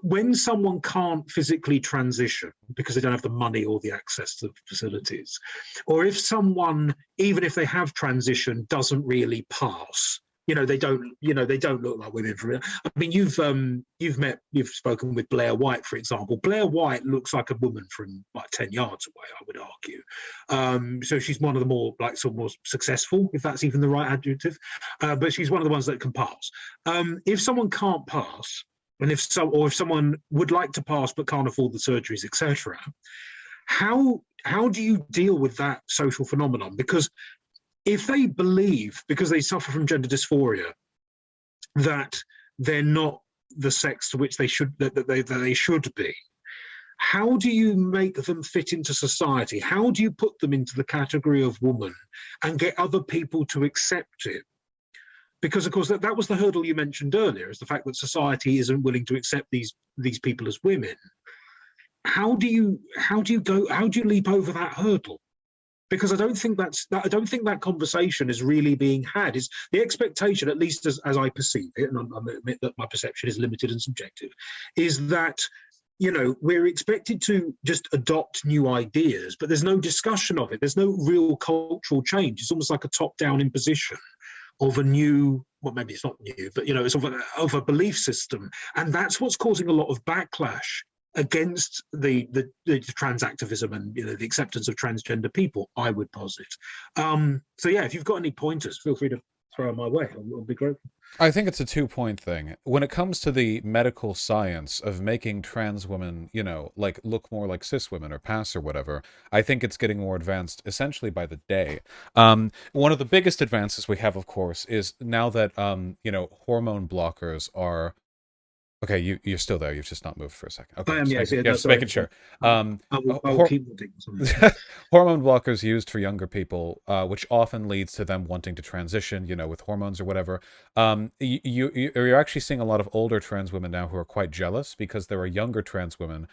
when someone can't physically transition because they don't have the money or the access to the facilities, or if someone, even if they have transitioned, doesn't really pass, they don't look like women. I mean, you've spoken with Blair White, for example. Blair White looks like a woman from like 10 yards away, I would argue. So she's one of the more successful, if that's even the right adjective. But she's one of the ones that can pass. If someone can't pass, and if someone would like to pass but can't afford the surgeries, etc., how do you deal with that social phenomenon? Because if they believe, because they suffer from gender dysphoria, that they're not the sex to which they should be, how do you make them fit into society? How do you put them into the category of woman and get other people to accept it? Because, of course, that was the hurdle you mentioned earlier, is the fact that society isn't willing to accept these people as women. How do you leap over that hurdle? Because I don't think that conversation is really being had. Is the expectation, at least as I perceive it, and I admit that my perception is limited and subjective, is that we're expected to just adopt new ideas, but there's no discussion of it. There's no real cultural change. It's almost like a top-down imposition of a new, well, maybe it's not new, but it's of a belief system, and that's what's causing a lot of backlash against the trans activism and the acceptance of transgender people, I would posit. So yeah, if you've got any pointers, feel free to throw them my way. I'll be grateful. I think it's a 2-point thing. When it comes to the medical science of making trans women, like look more like cis women or pass or whatever, I think it's getting more advanced essentially by the day. One of the biggest advances we have, of course, is now that, hormone blockers are... Okay, you're still there. You've just not moved for a second. Okay, I am, just making sure. I'll keep looking. Hormone blockers used for younger people, which often leads to them wanting to transition, with hormones or whatever. You're actually seeing a lot of older trans women now who are quite jealous because there are younger trans women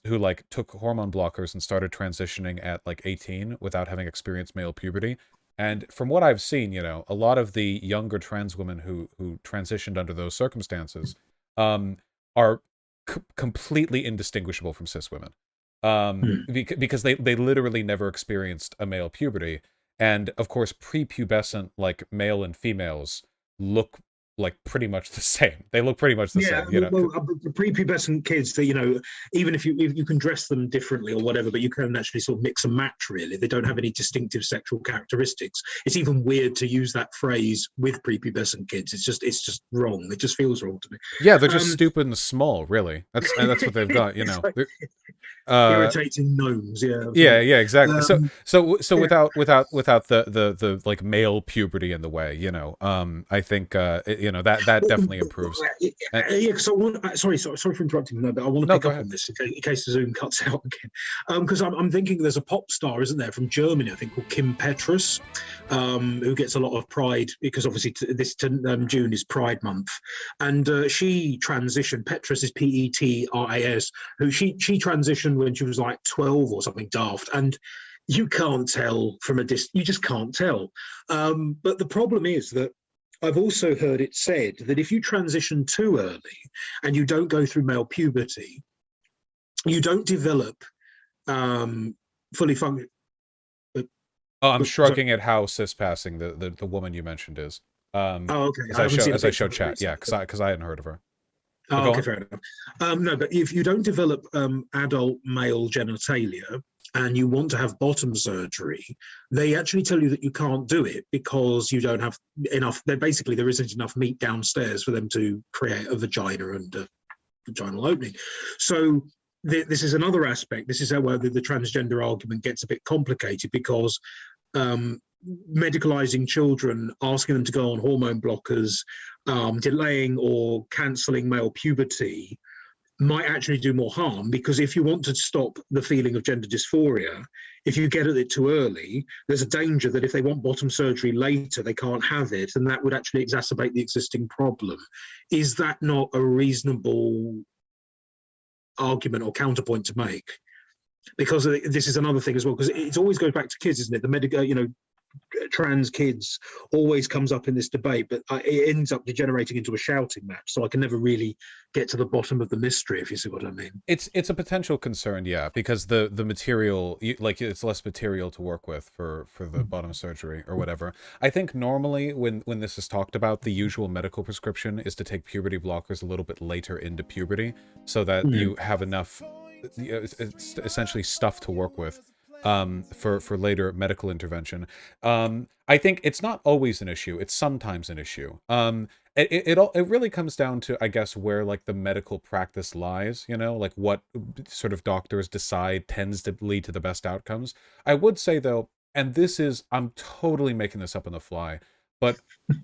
who like took hormone blockers and started transitioning at like 18 without having experienced male puberty. And from what I've seen, a lot of the younger trans women who transitioned under those circumstances are completely indistinguishable from cis women, because they literally never experienced a male puberty, and of course prepubescent like male and females look like pretty much the same. They look pretty much the same. Well, the prepubescent kids, that even if you can dress them differently or whatever, but you can actually sort of mix and match. Really, they don't have any distinctive sexual characteristics. It's even weird to use that phrase with prepubescent kids. It's just wrong. It just feels wrong to me. Yeah, they're just stupid and small. Really, that's what they've got. Like, irritating gnomes. Yeah, exactly. So without the like male puberty in the way, I think that definitely improves. Because I want. Sorry for interrupting, but I want to pick up on this in case the Zoom cuts out again. Because I'm thinking there's a pop star, isn't there, from Germany? I think called Kim Petras, who gets a lot of pride because obviously June is Pride Month, and she transitioned. Petras is Petras, who she transitioned when she was like 12 or something daft, and you can't tell from a distance. You just can't tell. But the problem is that I've also heard it said that if you transition too early and you don't go through male puberty, you don't develop fully functional. Oh, I'm shrugging at how cis-passing the woman you mentioned is. Okay. As I showed chat, yeah, because I hadn't heard of her. Oh, okay, fair enough. No, but if you don't develop adult male genitalia and you want to have bottom surgery, they actually tell you that you can't do it because you don't have enough. There isn't enough meat downstairs for them to create a vagina and a vaginal opening. So this is another aspect. This is where the transgender argument gets a bit complicated because medicalizing children, asking them to go on hormone blockers, delaying or cancelling male puberty might actually do more harm, because if you want to stop the feeling of gender dysphoria, if you get at it too early, there's a danger that if they want bottom surgery later, they can't have it, and that would actually exacerbate the existing problem. Is that not a reasonable argument or counterpoint to make? Because this is another thing as well, because it always goes back to kids, isn't it? The medical, trans kids always comes up in this debate, but it ends up degenerating into a shouting match. So I can never really get to the bottom of the mystery, if you see what I mean. It's a potential concern, yeah, because the material, like, it's less material to work with for the bottom surgery or whatever. I think normally when this is talked about, the usual medical prescription is to take puberty blockers a little bit later into puberty, so that you have enough, it's essentially stuff to work with for later medical intervention. I think it's not always an issue. It's sometimes an issue. It really comes down to, I guess, where like the medical practice lies, like what sort of doctors decide tends to lead to the best outcomes. I would say though, and this is, I'm totally making this up on the fly, but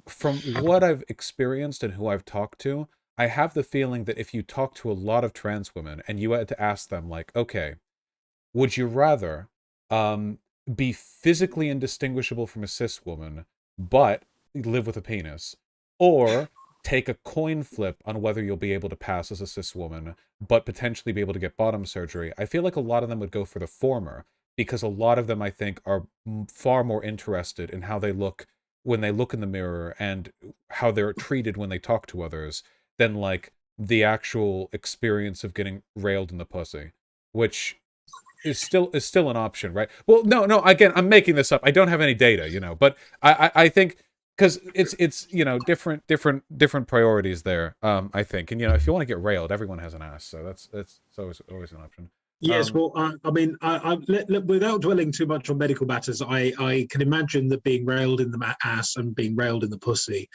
from what I've experienced and who I've talked to, I have the feeling that if you talk to a lot of trans women and you had to ask them like, okay, would you rather be physically indistinguishable from a cis woman, but live with a penis, or take a coin flip on whether you'll be able to pass as a cis woman, but potentially be able to get bottom surgery? I feel like a lot of them would go for the former, because a lot of them, I think, are far more interested in how they look when they look in the mirror and how they're treated when they talk to others than like the actual experience of getting railed in the pussy, which is still an option, right? Well, no, again, I'm making this up. I don't have any data, but I think because it's different priorities there. I think, and if you want to get railed, everyone has an ass, so that's always an option. Yes, well, I mean, without dwelling too much on medical matters, I can imagine that being railed in the ass and being railed in the pussy,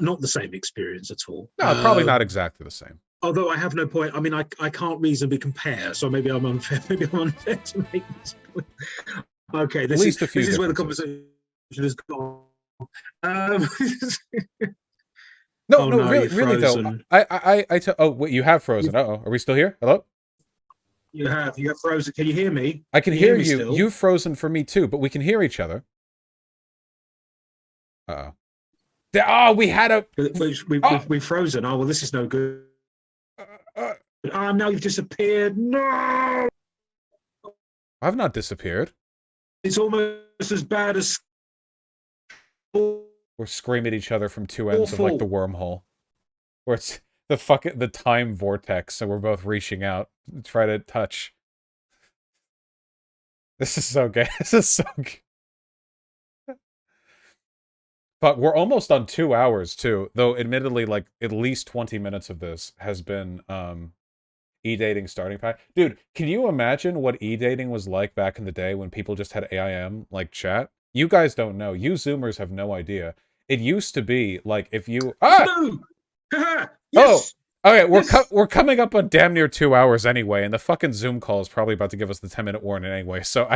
not the same experience at all. No, probably not exactly the same. Although I have no point. I mean, I can't reasonably compare, so maybe I'm unfair. Maybe I'm unfair to make this point. Okay, this is where the conversation has gone. No, really though. Oh, wait, you have frozen. Uh-oh, are we still here? Hello? You have frozen. Can you hear me? I can hear you. You've frozen for me too, but we can hear each other. Uh-oh. Oh, we had a... We've frozen. Oh, well, this is no good. Now you've disappeared. No! I've not disappeared. It's almost as bad as... We're screaming at each other from two ends of, like, the wormhole. Where it's the time vortex, so we're both reaching out to try to touch. This is so good. This is so good. But we're almost on 2 hours, too. Though, admittedly, like, at least 20 minutes of this has been, e-dating starting pack. Dude, can you imagine what e-dating was like back in the day when people just had AIM, like, chat? You guys don't know. You Zoomers have no idea. It used to be, like, if you... Yes! Oh, okay, we're coming up on damn near 2 hours anyway, and the fucking Zoom call is probably about to give us the 10-minute warning anyway, so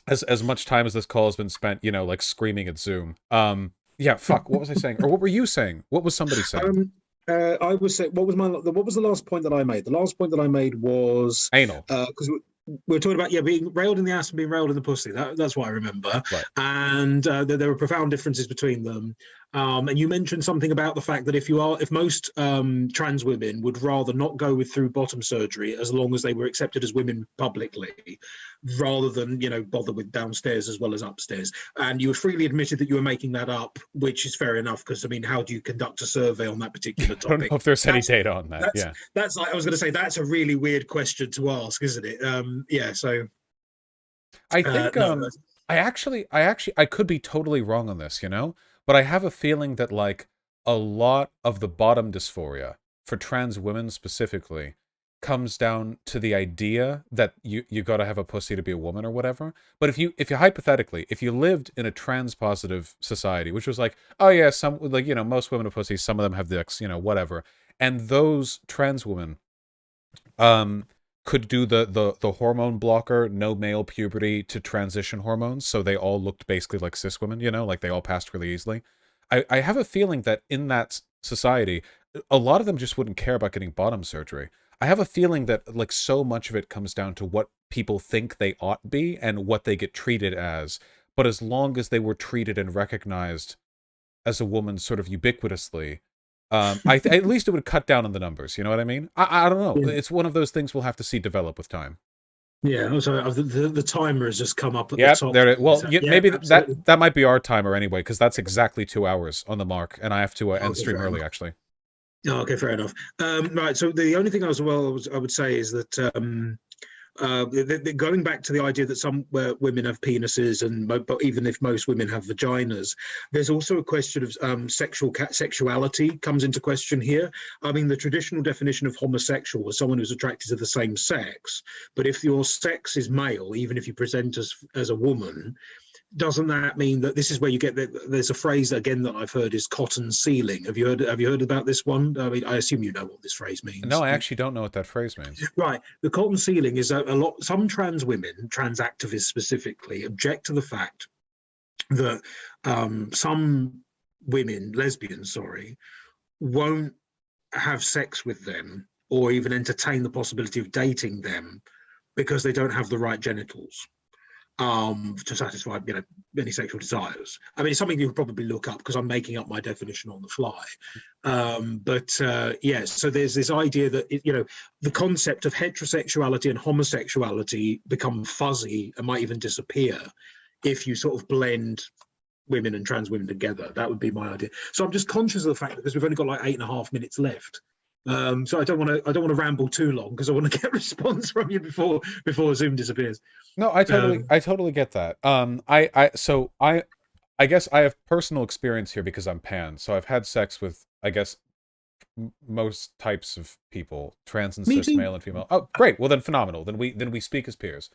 as much time as this call has been spent, like, screaming at Zoom. Yeah, fuck, what was I saying? Or what were you saying? What was somebody saying? I was saying, what was the last point that I made? The last point that I made was... Anal. Because we're talking about, being railed in the ass and being railed in the pussy. That's what I remember. Right. And there were profound differences between them. And you mentioned something about the fact that if most trans women would rather not go through bottom surgery as long as they were accepted as women publicly, rather than, bother with downstairs as well as upstairs. And you freely admitted that you were making that up, which is fair enough, because, I mean, how do you conduct a survey on that particular topic? I don't know if there's any data on that, yeah. That's like, I was going to say, that's a really weird question to ask, isn't it? So... I think, I could be totally wrong on this, but I have a feeling that, like, a lot of the bottom dysphoria, for trans women specifically, comes down to the idea that you gotta have a pussy to be a woman or whatever. But if you hypothetically, if you lived in a trans positive society, which was like, oh yeah, some, like, most women have pussies, some of them have dicks, whatever. And those trans women, could do the hormone blocker, no male puberty to transition hormones, so they all looked basically like cis women, like they all passed really easily. I have a feeling that in that society, a lot of them just wouldn't care about getting bottom surgery. I have a feeling that, like, so much of it comes down to what people think they ought be and what they get treated as. But as long as they were treated and recognized as a woman sort of ubiquitously, at least it would cut down on the numbers. You know what I mean? I don't know. Yeah. It's one of those things we'll have to see develop with time. Yeah. So the timer has just come up at the top. There. Well, maybe that might be our timer anyway, because that's exactly 2 hours on the mark, and I have to end stream early actually. Oh, okay, fair enough. Right. So the only thing I would say is that. Going back to the idea that some women have penises, but even if most women have vaginas, there's also a question of sexuality comes into question here. I mean, the traditional definition of homosexual is someone who's attracted to the same sex, but if your sex is male, even if you present as a woman, doesn't that mean that this is where you get there's a phrase again that I've heard is cotton sealing. Have you heard about this one? I mean, I assume you know what this phrase means. No, I actually don't know what that phrase means. Right. The cotton sealing is some trans women, trans activists specifically, object to the fact that some women, lesbians, won't have sex with them or even entertain the possibility of dating them because they don't have the right genitals to satisfy any sexual desires. I mean, it's something you could probably look up because I'm making up my definition on the fly. So there's this idea that the concept of heterosexuality and homosexuality become fuzzy and might even disappear if you sort of blend women and trans women together. That would be my idea. So I'm just conscious of the fact that because we've only got like 8.5 minutes left. So I don't want to ramble too long because I want to get a response from you before Zoom disappears. No, I totally get that. I guess I have personal experience here because I'm pan. So I've had sex with, I guess, most types of people, trans and Me cis, too. male and female. Oh, great. Well, then phenomenal. Then we speak as peers.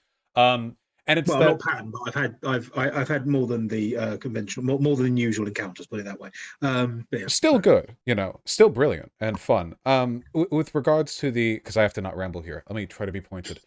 And it's Well, that. not pattern, but I've had more than the conventional, more than usual encounters. Put it that way. But yeah, Still good, still brilliant and fun. With regards to because I have to not ramble here. Let me try to be pointed.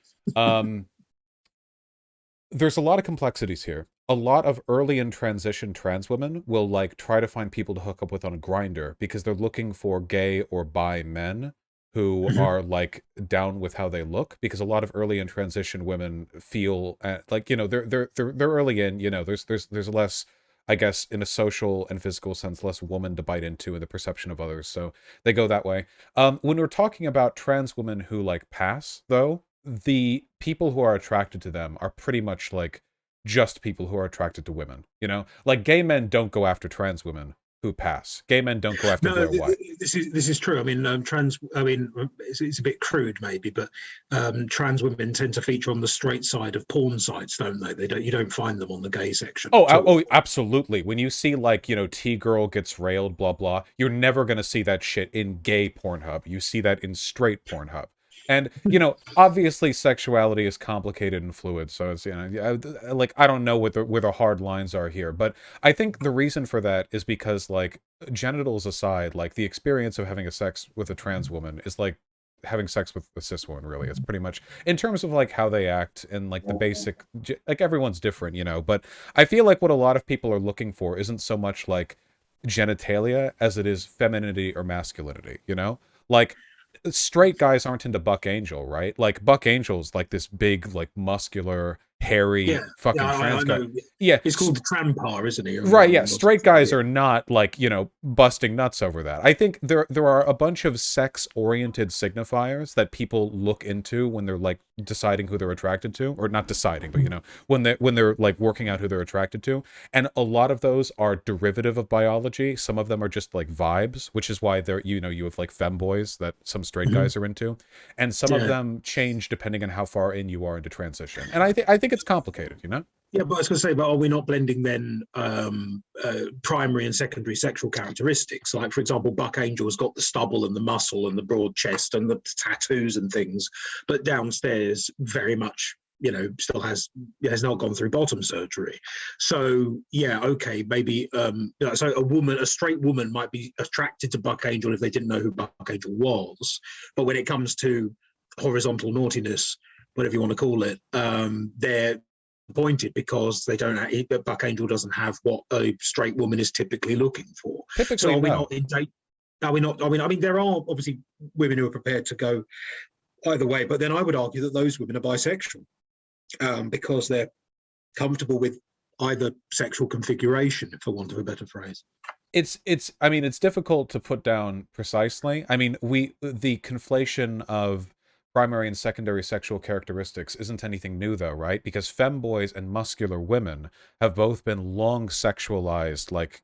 There's a lot of complexities here. A lot of early in transition trans women will like try to find people to hook up with on Grindr because they're looking for gay or bi men who are like down with how they look, because a lot of early in transition women feel like, they're early in, there's less, I guess, in a social and physical sense, less woman to bite into in the perception of others. So they go that way. When we're talking about trans women who like pass, though, the people who are attracted to them are pretty much like just people who are attracted to women. Like gay men don't go after trans women who pass. Gay men don't go after no, Blair White. this is true. I mean, trans. I mean, it's a bit crude maybe, but trans women tend to feature on the straight side of porn sites, don't they? They don't. You don't find them on the gay section. Oh, absolutely. When you see like, T-girl gets railed, blah blah, you're never gonna see that shit in gay Pornhub. You see that in straight Pornhub. And, obviously sexuality is complicated and fluid. So it's, like, I don't know what where the hard lines are here. But I think the reason for that is because, like, genitals aside, like, the experience of having a sex with a trans woman is like having sex with a cis woman, really. It's pretty much, in terms of, like, how they act and, like, the basic, like, everyone's different, But I feel like what a lot of people are looking for isn't so much, like, genitalia as it is femininity or masculinity, Like, straight guys aren't into Buck Angel, right? Like Buck Angel's like this big, like muscular, hairy, fucking trans I guy. know. Yeah, It's called Trampar, isn't he? right. Yeah, straight guys are not like busting nuts over that. I think there are a bunch of sex-oriented signifiers that people look into when they're like deciding who they're attracted to, or not deciding, but when they're like working out who they're attracted to, and a lot of those are derivative of biology. Some of them are just like vibes, which is why they're you have like femboys that some straight guys are into, and some of them change depending on how far in you are into transition. And I think it's complicated, Yeah, but I was going to say, but are we not blending then primary and secondary sexual characteristics? Like, for example, Buck Angel's got the stubble and the muscle and the broad chest and the tattoos and things, but downstairs very much, still has not gone through bottom surgery. So yeah, okay, maybe so a straight woman might be attracted to Buck Angel if they didn't know who Buck Angel was, but when it comes to horizontal naughtiness, whatever you want to call it, they're appointed because they don't. Buck Angel doesn't have what a straight woman is typically looking for. Typically, so are we no. not in date? Are we not? I mean, there are obviously women who are prepared to go either way, but then I would argue that those women are bisexual because they're comfortable with either sexual configuration, for want of a better phrase. I mean, it's difficult to put down precisely. I mean, the conflation of primary and secondary sexual characteristics isn't anything new, though, right? Because femboys and muscular women have both been long sexualized, like,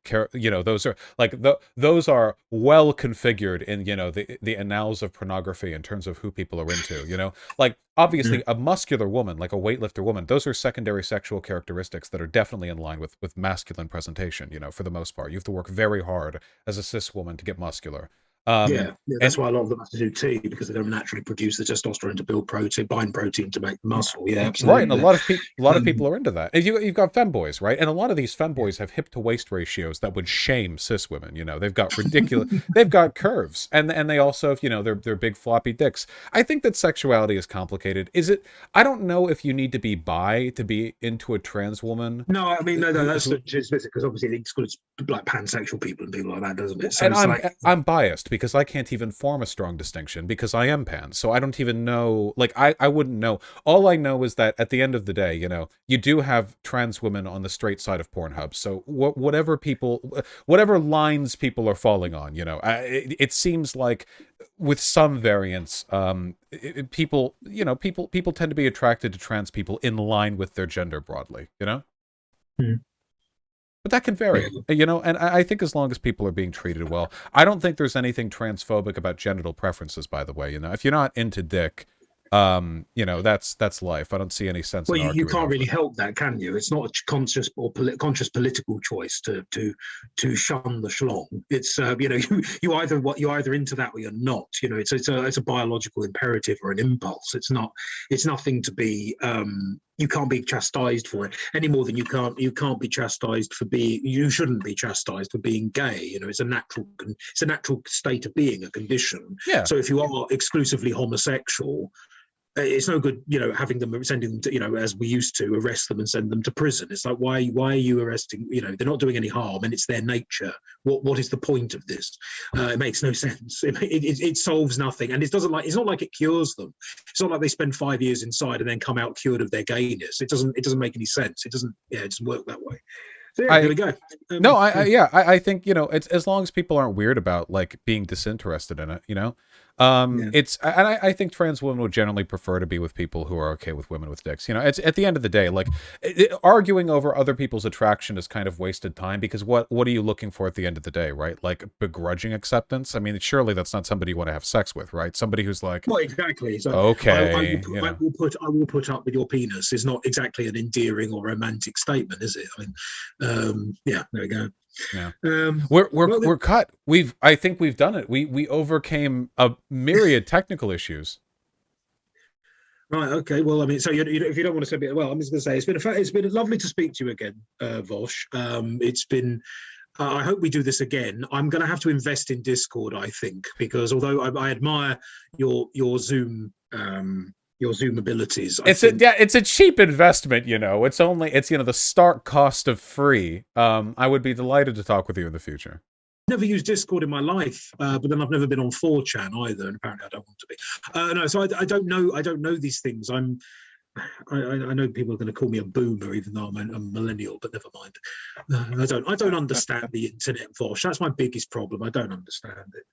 those are like those are well configured in the annals of pornography in terms of who people are into. Like, obviously a muscular woman, like a weightlifter woman, those are secondary sexual characteristics that are definitely in line with masculine presentation. For the most part, you have to work very hard as a cis woman to get muscular. That's why a lot of them have to do T, because they don't naturally produce the testosterone to build protein, bind protein to make muscle. Yeah, absolutely. Right, and a lot of people are into that. And you've got femboys, right? And a lot of these femboys have hip to waist ratios that would shame cis women. They've got ridiculous, they've got curves, and they also have they're big floppy dicks. I think that sexuality is complicated. Is it? I don't know if you need to be bi to be into a trans woman. No, I mean no, that's specific, because obviously it excludes like pansexual people and people like that, doesn't it? So and I'm biased because I can't even form a strong distinction because I am pan. So I don't even know, like, I wouldn't know. All I know is that at the end of the day, you do have trans women on the straight side of Pornhub. So whatever lines people are falling on, it seems like with some variants, people tend to be attracted to trans people in line with their gender broadly, Hmm. But that can vary, you know, and I think as long as people are being treated well, I don't think there's anything transphobic about genital preferences, by the way, you know. If you're not into dick, you know, that's life. I don't see any sense in Well, you arguing can't over really it. help that, can you? It's not a conscious or conscious political choice to shun the schlong. It's you know, you're either into that or you're not. You know, it's a biological imperative or an impulse. It's nothing to be. You can't be chastised for it any more than you can't be chastised for being. You shouldn't be chastised for being gay. You know, it's a natural state of being, a condition. Yeah. So if you are exclusively homosexual, it's no good, you know, sending them to, you know, as we used to arrest them and send them to prison. It's like, why are you arresting? You know, they're not doing any harm, and it's their nature. What is the point of this? It makes no sense. It solves nothing, and it's not like it cures them. It's not like they spend 5 years inside and then come out cured of their gayness. It doesn't make any sense. It doesn't work that way. So yeah, there we go. No, I think, you know, it's as long as people aren't weird about like being disinterested in it, you know. It's, and I think trans women would generally prefer to be with people who are okay with women with dicks. You know, it's at the end of the day, like arguing over other people's attraction is kind of wasted time, because what are you looking for at the end of the day, right? Like begrudging acceptance. I mean, surely that's not somebody you want to have sex with, right? Somebody who's like, well, exactly. So okay, I will put up with your penis is not exactly an endearing or romantic statement, is it? I mean, yeah, there we go. Yeah, we're cut. I think we've done it. We overcame a myriad technical issues. Right. Okay. Well, I mean, so if you don't want to say it, well, I'm just going to say it's been lovely to speak to you again, Vaush. It's been. I hope we do this again. I'm going to have to invest in Discord, I think, because although I admire your Zoom. Your Zoom abilities. It's a cheap investment, you know. It's you know, the stark cost of free. I would be delighted to talk with you in the future. Never used Discord in my life, but then I've never been on 4chan either, and apparently I don't want to be. No, so I don't know. I don't know these things. I know people are going to call me a boomer, even though I'm a millennial, but never mind. I don't understand the internet, Vaush. That's my biggest problem. I don't understand it.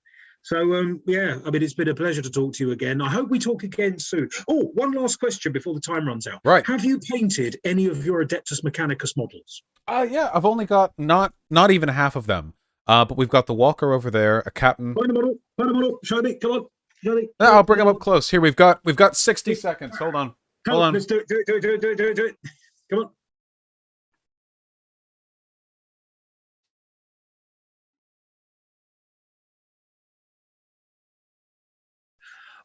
So, yeah, I mean, it's been a pleasure to talk to you again. I hope we talk again soon. Oh, one last question before the time runs out. Right. Have you painted any of your Adeptus Mechanicus models? Yeah, I've only got not even half of them. But we've got the Walker over there, a Captain. Find a model. Show me. Come on. Show me. No, I'll bring him up close. Here, we've got 60 seconds. Hold on. Hold on. Let's do it. Come on.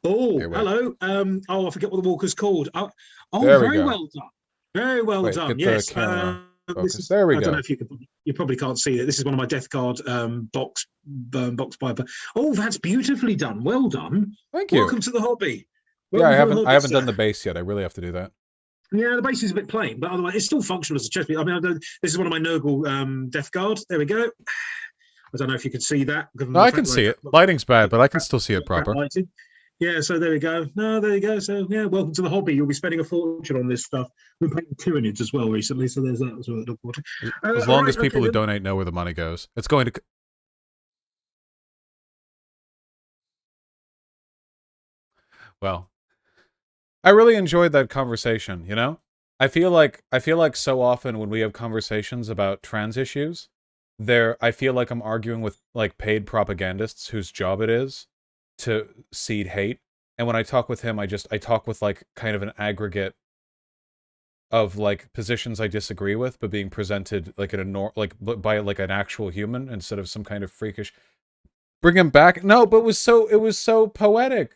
Oh, hello. I forget what the walker's called. Very well done. Very well done. Yes. There we go. I don't know if you probably can't see it. This is one of my Death Guard box piper. Oh, that's beautifully done. Well done. Thank you. Welcome to the hobby. Yeah, I haven't done the base yet. I really have to do that. Yeah, the base is a bit plain, but otherwise it's still functional as a chest piece. I mean, this is one of my Nurgle Death Guard. There we go. I don't know if you can see that. No, I can see it. Lighting's bad, but I can still see it proper. Yeah, so there we go. No, there you go. So yeah, welcome to the hobby. You'll be spending a fortune on this stuff. We're painting Tyranids as well recently, so there's that as well. As long as people who donate know where the money goes, it's going to. Well, I really enjoyed that conversation. You know, I feel like so often when we have conversations about trans issues, I feel like I'm arguing with like paid propagandists whose job it is to seed hate. And when I talk with him, I talk with like kind of an aggregate of like positions I disagree with, but being presented like by like an actual human instead of some kind of freakish. Bring him back. No, but it was so poetic.